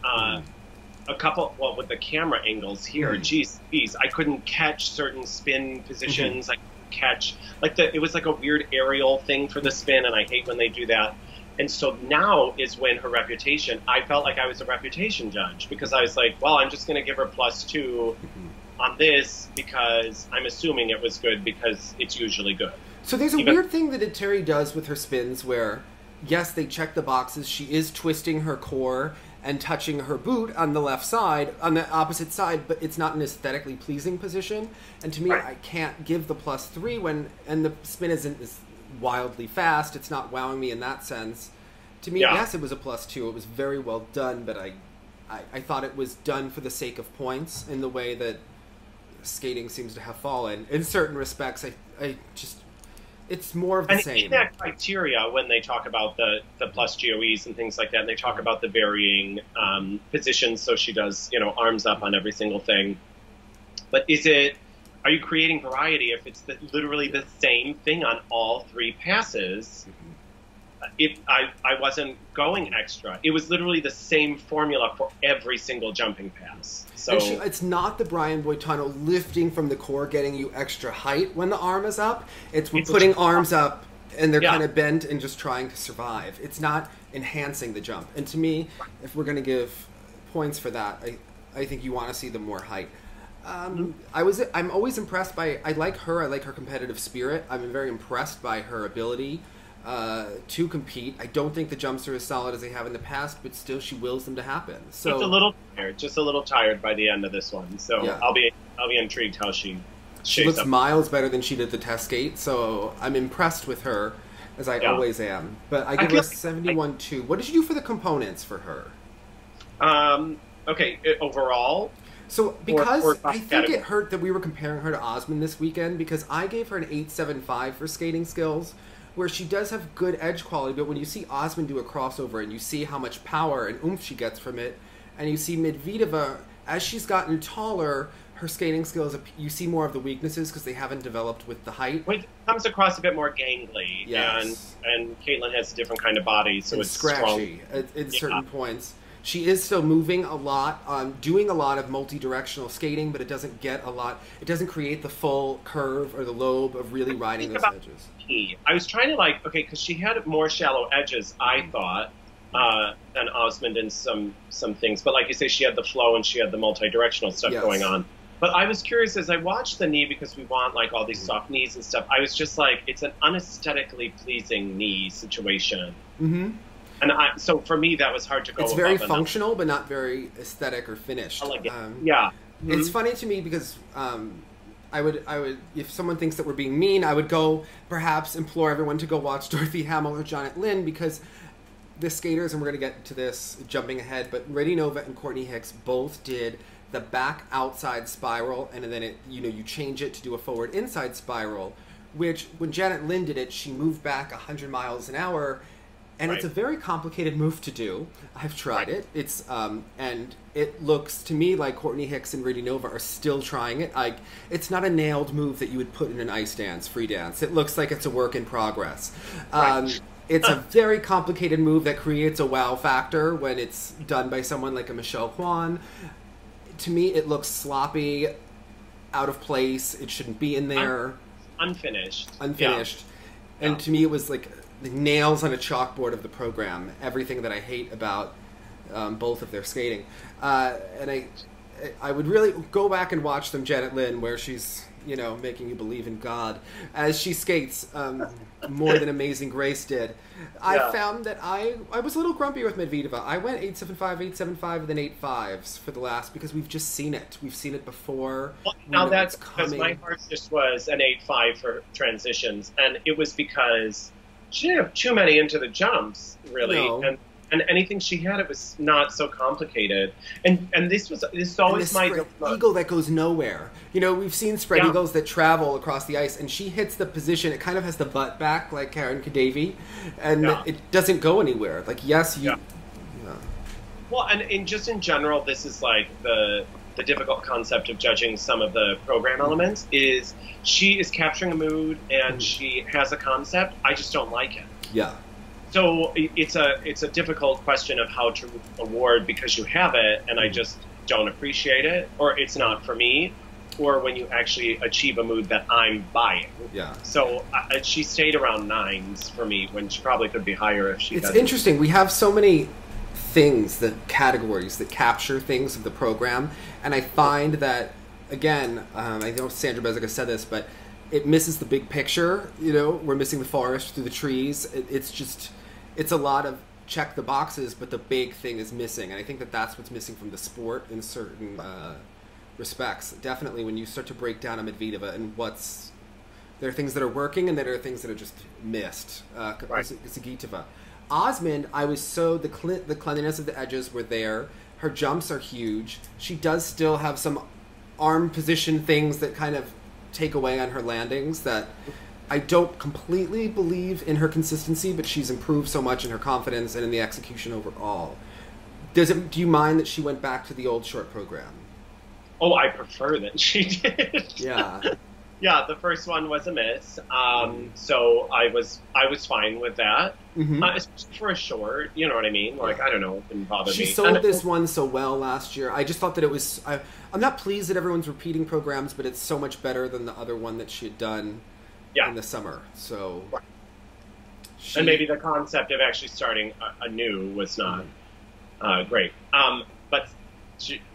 With the camera angles here, geez, I couldn't catch certain spin positions. I couldn't catch, it was like a weird aerial thing for the spin, and I hate when they do that. And so now is when her reputation, I felt like I was a reputation judge, because I was like, well, I'm just going to give her +2 on this, because I'm assuming it was good, because it's usually good. So there's a weird thing that Terry does with her spins where, yes, they check the boxes. She is twisting her core and touching her boot on the left side, on the opposite side, but it's not an aesthetically pleasing position. And to me, I can't give the +3 and the spin isn't as wildly fast. It's not wowing me in that sense. To me, yes, it was a +2. It was very well done, but I thought it was done for the sake of points in the way that skating seems to have fallen. In certain respects, it's more of the same. In that criteria, when they talk about the plus GOEs and things like that, and they talk about the varying positions, so she does, arms up on every single thing. But are you creating variety if it's literally the same thing on all 3 passes? I wasn't going extra. It was literally the same formula for every single jumping pass. So it's not the Brian Boitano lifting from the core, getting you extra height when the arm is up. It's putting arms up and they're kind of bent and just trying to survive. It's not enhancing the jump. And to me, if we're going to give points for that, I think you want to see the more height. I'm always impressed by. I like her competitive spirit. I'm very impressed by her ability to compete. I don't think the jumps are as solid as they have in the past, but still she wills them to happen. So it's a little tired by the end of this one. So I'll be intrigued how she looks miles better than she did the test skate. So I'm impressed with her, as I always am. But I give her 71-2. What did you do for the components for her? Okay, overall? So, because I think it hurt that we were comparing her to Osmond this weekend, because I gave her an 8.75 for skating skills, where she does have good edge quality, but when you see Osmond do a crossover and you see how much power and oomph she gets from it, and you see Medvedeva, as she's gotten taller, her skating skills, you see more of the weaknesses because they haven't developed with the height. It comes across a bit more gangly, yes. and Caitlin has a different kind of body, so it's scratchy at certain points. She is still moving a lot, doing a lot of multi-directional skating, but it doesn't get a lot. It doesn't create the full curve or the lobe of really riding those edges. I was trying to because she had more shallow edges, I thought, than Osmond in some things. But like you say, she had the flow and she had the multi-directional stuff going on. But I was curious as I watched the knee, because we want all these soft knees and stuff. I was just it's an unaesthetically pleasing knee situation. Mm-hmm. And so for me, that was hard to go. It's very functional, but not very aesthetic or finished. I like it. Yeah. Mm-hmm. It's funny to me because I would, if someone thinks that we're being mean, I would go perhaps implore everyone to go watch Dorothy Hamill or Janet Lynn, because the skaters, and we're going to get to this jumping ahead, but Medvedeva and Courtney Hicks both did the back outside spiral, and then you change it to do a forward inside spiral, which when Janet Lynn did it, she moved back 100 miles an hour. And it's a very complicated move to do. I've tried it. It's and it looks to me like Courtney Hicks and Medvedeva are still trying it. It's not a nailed move that you would put in an ice dance, free dance. It looks like it's a work in progress. It's a very complicated move that creates a wow factor when it's done by someone like a Michelle Kwan. To me, it looks sloppy, out of place. It shouldn't be in there. Unfinished. Yeah. And to me, it was like the nails on a chalkboard of the program. Everything that I hate about both of their skating. And I would really go back and watch them, Janet Lynn, where she's, making you believe in God, as she skates more than Amazing Grace did. I found that I was a little grumpy with Medvedeva. I went 8.75, 8.75, and then 8.5s for the last, because we've just seen it. We've seen it before. Well, now that's because my heart just was an 8.5 for transitions, and it was because she didn't have too many into the jumps, really. No. And anything she had, it was not so complicated. And this is always my eagle that goes nowhere. We've seen spread eagles that travel across the ice, and she hits the position. It kind of has the butt back, like Karen Kadavi, and it doesn't go anywhere. Well, and just in general, this is the difficult concept of judging some of the program elements. Is she is capturing a mood and she has a concept. I just don't like it. Yeah. So it's a difficult question of how to award because you have it and I just don't appreciate it, or it's not for me, or when you actually achieve a mood that I'm buying. Yeah. So she stayed around 9s for me when she probably could be higher if she. It's interesting. We have so many categories that capture things of the program, and I find that again, I know Sandra Bezica said this, but it misses the big picture. We're missing the forest through the trees. It's a lot of check the boxes, but the big thing is missing. And I think that that's what's missing from the sport in certain respects. Definitely when you start to break down a Medvedeva and there are things that are working and there are things that are just missed. Zagitova. Osmond, the cleanliness of the edges were there. Her jumps are huge. She does still have some arm position things that kind of take away on her landings that I don't completely believe in her consistency, but she's improved so much in her confidence and in the execution overall. Do you mind that she went back to the old short program? Oh, I prefer that she did. Yeah. Yeah, the first one was a miss, so I was fine with that, especially for a short, you know what I mean? I don't know, it didn't bother me. She sold this one so well last year. I just thought that it was... I'm not pleased that everyone's repeating programs, but it's so much better than the other one that she had done in the summer. So, and maybe the concept of actually starting anew was not great. But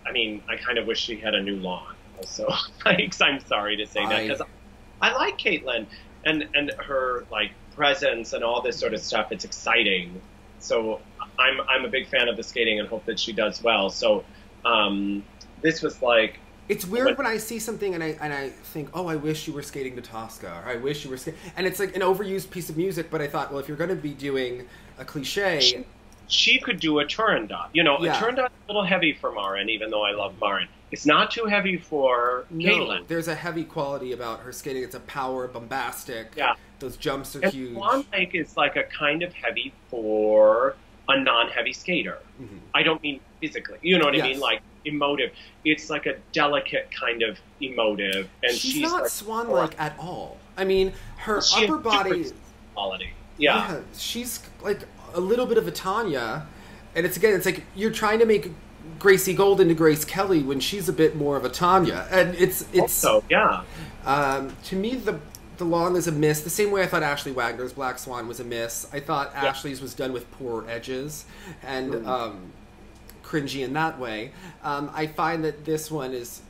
I kind of wish she had a new lawn. Also, I'm sorry to say that because I like Caitlin and her presence and all this sort of stuff. It's exciting. So I'm a big fan of the skating and hope that she does well. So this was it's weird when I see something and I think, oh, I wish you were skating to Tosca, or I wish you were skating, and it's like an overused piece of music. But I thought, well, if you're going to be doing a cliche, she could do a Turandot. You know, a Turandot's a little heavy for Marin, even though I love Marin. It's not too heavy for Caitlin. There's a heavy quality about her skating. It's a power, bombastic. Yeah. Those jumps are huge. Swan Lake is like a kind of heavy for a non-heavy skater. Mm-hmm. I don't mean physically. You know what I mean? Like emotive. It's like a delicate kind of emotive. And she's not like Swan Lake at all. I mean, her upper body quality. Yeah. She's like a little bit of a Tanya, and it's like you're trying to make Gracie Gold into Grace Kelly when she's a bit more of a Tanya, and it's also, to me the long is a miss, the same way I thought Ashley Wagner's Black Swan was a miss. I thought Ashley's was done with poor edges and cringy in that way. I find that this one is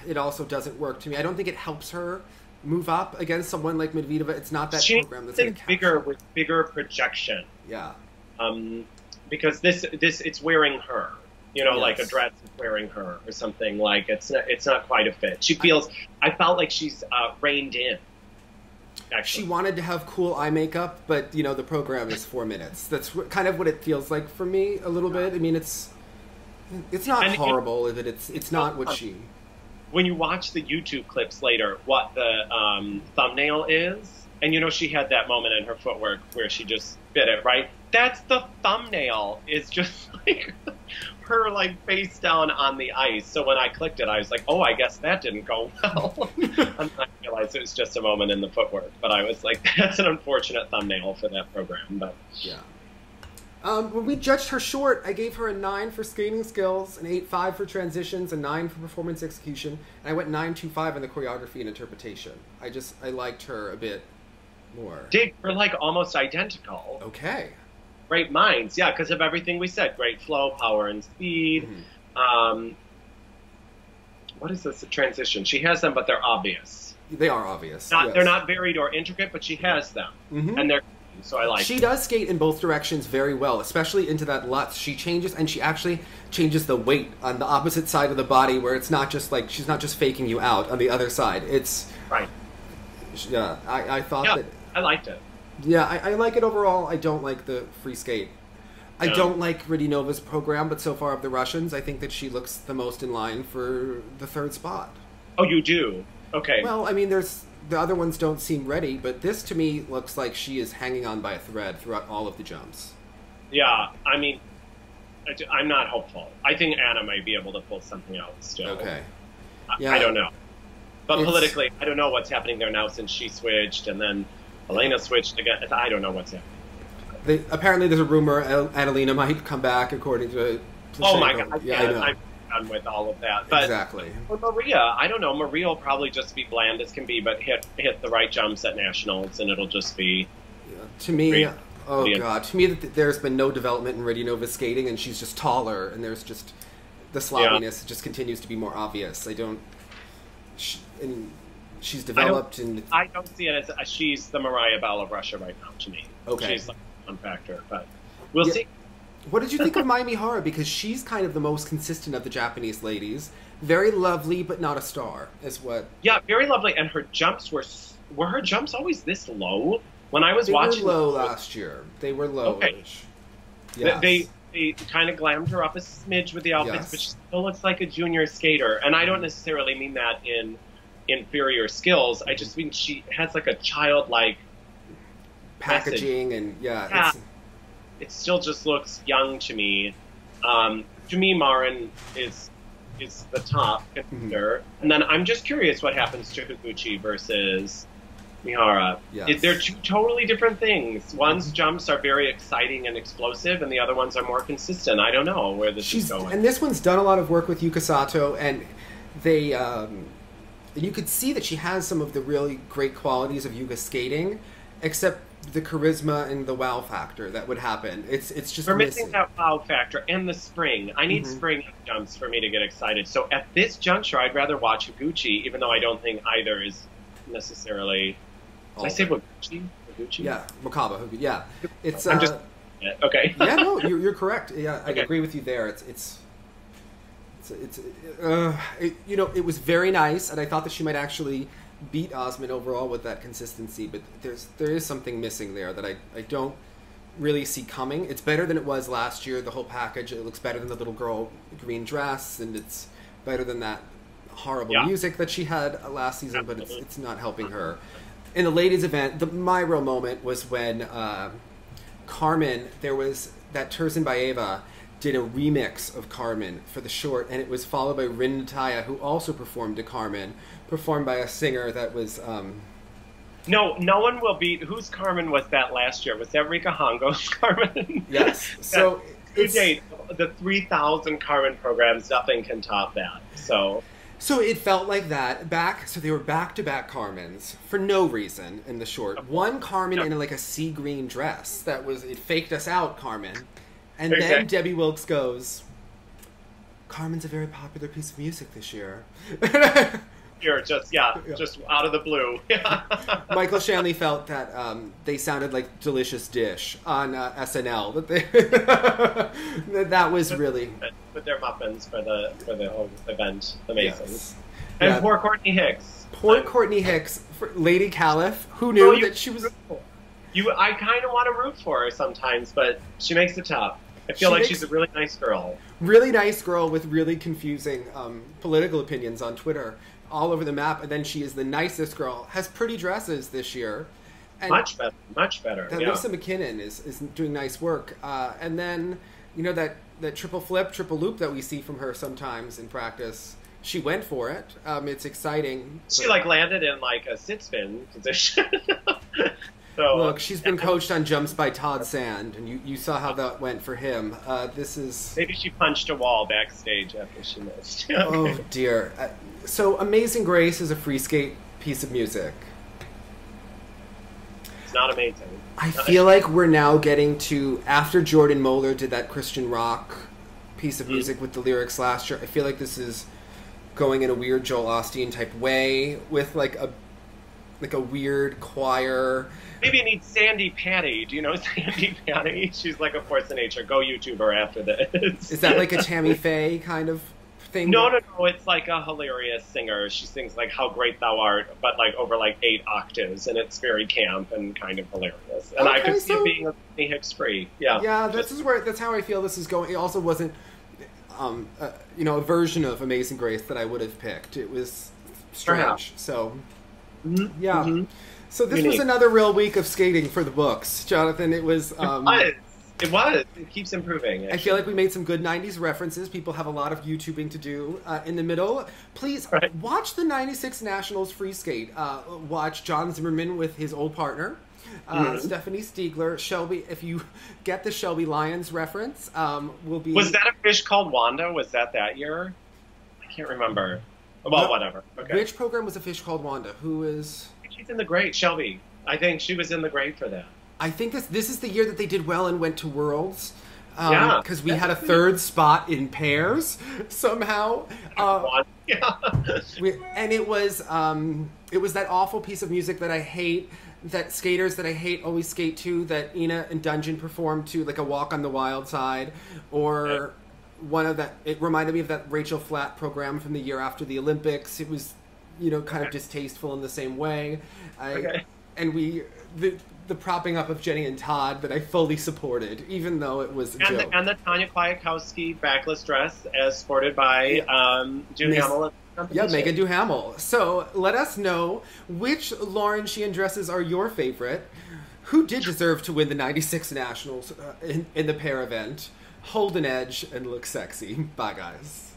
it also doesn't work to me. I don't think it helps her move up against someone like Medvedeva. It's not that program that's bigger with bigger projection. Yeah. Because this it's wearing her. You know, like a dress is wearing her or something. Like it's not quite a fit. She feels. I felt like she's reined in. Actually. She wanted to have cool eye makeup, but you know the program is 4 minutes. That's kind of what it feels like for me a little bit. I mean, it's not horrible, but it's not what she. When you watch the YouTube clips later, what the thumbnail is, and you know she had that moment in her footwork where she just bit it, right? That's the thumbnail. Is just like her like face down on the ice. So when I clicked it, I was like, oh, I guess that didn't go well. And I realized it was just a moment in the footwork. But I was like, that's an unfortunate thumbnail for that program. But yeah. When we judged her short, I gave her a 9 for skating skills, an 8.5 for transitions, a 9 for performance execution, and I went 9.25 in the choreography and interpretation. I liked her a bit more. We're like almost identical. Okay. Great minds, yeah, because of everything we said. Great flow, power, and speed. Mm-hmm. What is this? A transition. She has them, but they're obvious. They are obvious. They're not varied or intricate, but she has them, and they're. So I like. She does skate in both directions very well, especially into that Lutz. She changes, and she actually changes the weight on the opposite side of the body, where it's not just like she's not just faking you out on the other side. It's right. Yeah, I thought that. I liked it. Yeah, I like it overall. I don't like the free skate. I don't like Radinova's program, but so far of the Russians, I think that she looks the most in line for the 3rd spot. Oh, you do? Okay. Well, I mean, the other ones don't seem ready, but this to me looks like she is hanging on by a thread throughout all of the jumps. Yeah, I mean, I'm not hopeful. I think Anna might be able to pull something out still. Okay. Yeah, I don't know. But politically, I don't know what's happening there now since she switched and then Elena switched again. I don't know what's happening. Apparently, there's a rumor Adelina might come back, according to. Oh my God! Yeah, I know. I'm done with all of that. But exactly. For Maria, I don't know. Maria will probably just be bland as can be, but hit the right jumps at nationals, and it'll just be. Yeah, to me, God! To me, there's been no development in Radinova's skating, and she's just taller, and there's just the sloppiness just continues to be more obvious. I don't. She's developed, I don't see it as she's the Mariah Bell of Russia right now to me. Okay, she's like a fun factor, but we'll see. What did you think of Mai Mihara? Because she's kind of the most consistent of the Japanese ladies. Very lovely, but not a star, is what. Yeah, very lovely, and her jumps were her jumps always this low? When I was watching, they were low last year. They were low. Okay. Yes. They kind of glammed her up a smidge with the outfits, but she still looks like a junior skater, and I don't necessarily mean that in inferior skills. I just mean she has like a childlike packaging message. And it still just looks young to me. To me, Marin is the top contender, and then I'm just curious what happens to Higuchi versus Mihara. Yes. They're two totally different things. One's jumps are very exciting and explosive, and the other ones are more consistent. I don't know where this is going. And this one's done a lot of work with Yuka Sato, and they. You could see that she has some of the really great qualities of Yuga skating, except the charisma and the wow factor that would happen. It's just we're missing that wow factor and the spring. I need spring jumps for me to get excited. So at this juncture, I'd rather watch Higuchi, even though I don't think either is necessarily. Did I say Higuchi? Yeah, Wakaba. Yeah, it's. I'm just. Okay. Yeah, no, you're correct. Yeah, I agree with you there. It was very nice, and I thought that she might actually beat Osman overall with that consistency, but there is something missing there that I don't really see coming. It's better than it was last year, the whole package. It looks better than the little girl green dress, and it's better than that horrible music that she had last season, but it's not helping her. In the ladies event, my real moment was when Carmen, there was that Turzenbaeva did a remix of Carmen for the short, and it was followed by Rin Nataya, who also performed to Carmen, performed by a singer that was... No one will beat... Whose Carmen was that last year? Was that Rika Hongo's Carmen? Yes. So to date, the 3,000 Carmen programs, nothing can top that. So it felt like that. So they were back-to-back Carmens for no reason in the short. One Carmen in like a sea green dress. It faked us out, Carmen. And then Debbie Wilkes goes, Carmen's a very popular piece of music this year. You're just out of the blue. Michael Shanley felt that they sounded like Delicious Dish on SNL. That was really... With their muffins for the whole event. Amazing. Yes. And poor Courtney Hicks. Courtney Hicks, Lady Caliph. Who knew that she was... I kind of want to root for her sometimes, but she makes it tough. I feel like she's a really nice girl. Really nice girl with really confusing political opinions on Twitter all over the map, and then she is the nicest girl. Has pretty dresses this year. And much better. Lisa McKinnon is doing nice work. And then, that triple flip, triple loop that we see from her sometimes in practice, she went for it. It's exciting. She landed in a sit spin position. So, look, she's been coached on jumps by Todd Sand, and you saw how that went for him. Maybe she punched a wall backstage after she missed. Oh, dear. So Amazing Grace is a free skate piece of music. It's not amazing. I feel like we're now getting to, after Jordan Moeller did that Christian rock piece of music with the lyrics last year, I feel like this is going in a weird Joel Osteen type way with a weird choir. Maybe it needs Sandy Patty. Do you know Sandy Patty? She's like a force of nature. Go YouTuber after this. Is that like a Tammy Faye kind of thing? No. It's like a hilarious singer. She sings How Great Thou Art, but over 8 octaves, and it's very camp and kind of hilarious. And I could see it being a Hicks free. Yeah. Yeah, that's how I feel this is going. It also wasn't a version of Amazing Grace that I would have picked. It was strange. Perhaps. So yeah. Mm-hmm. So this was another real week of skating for the books, Jonathan. It was. It was. It keeps improving. Actually. I feel like we made some good 90s references. People have a lot of YouTubing to do in the middle. Please watch the 96 Nationals free skate. Watch John Zimmerman with his old partner, Stephanie Stiegler. Shelby, if you get the Shelby Lyons reference, will be... Was that a fish called Wanda? Was that year? I can't remember. Well, whatever. Okay. Which program was A Fish Called Wanda? Who is... She's in the grade. Shelby. I think she was in the grade for that. I think this is the year that they did well and went to Worlds. Because we had a third spot in pairs somehow. And it was that awful piece of music that I hate, that skaters that I hate always skate to, that Ina and Dungeon performed to, like a Walk on the Wild Side, or one of that. It reminded me of that Rachel Flatt program from the year after the Olympics. It was, kind of distasteful in the same way. And the propping up of Jenny and Todd that I fully supported, even though it was a joke. And the Tanya Kwiatkowski backless dress as sported by Duhamel. Yeah, Megan Duhamel. So let us know which Lauren Sheehan dresses are your favorite. Who did deserve to win the 96 Nationals in the pair event? Hold an edge and look sexy. Bye, guys.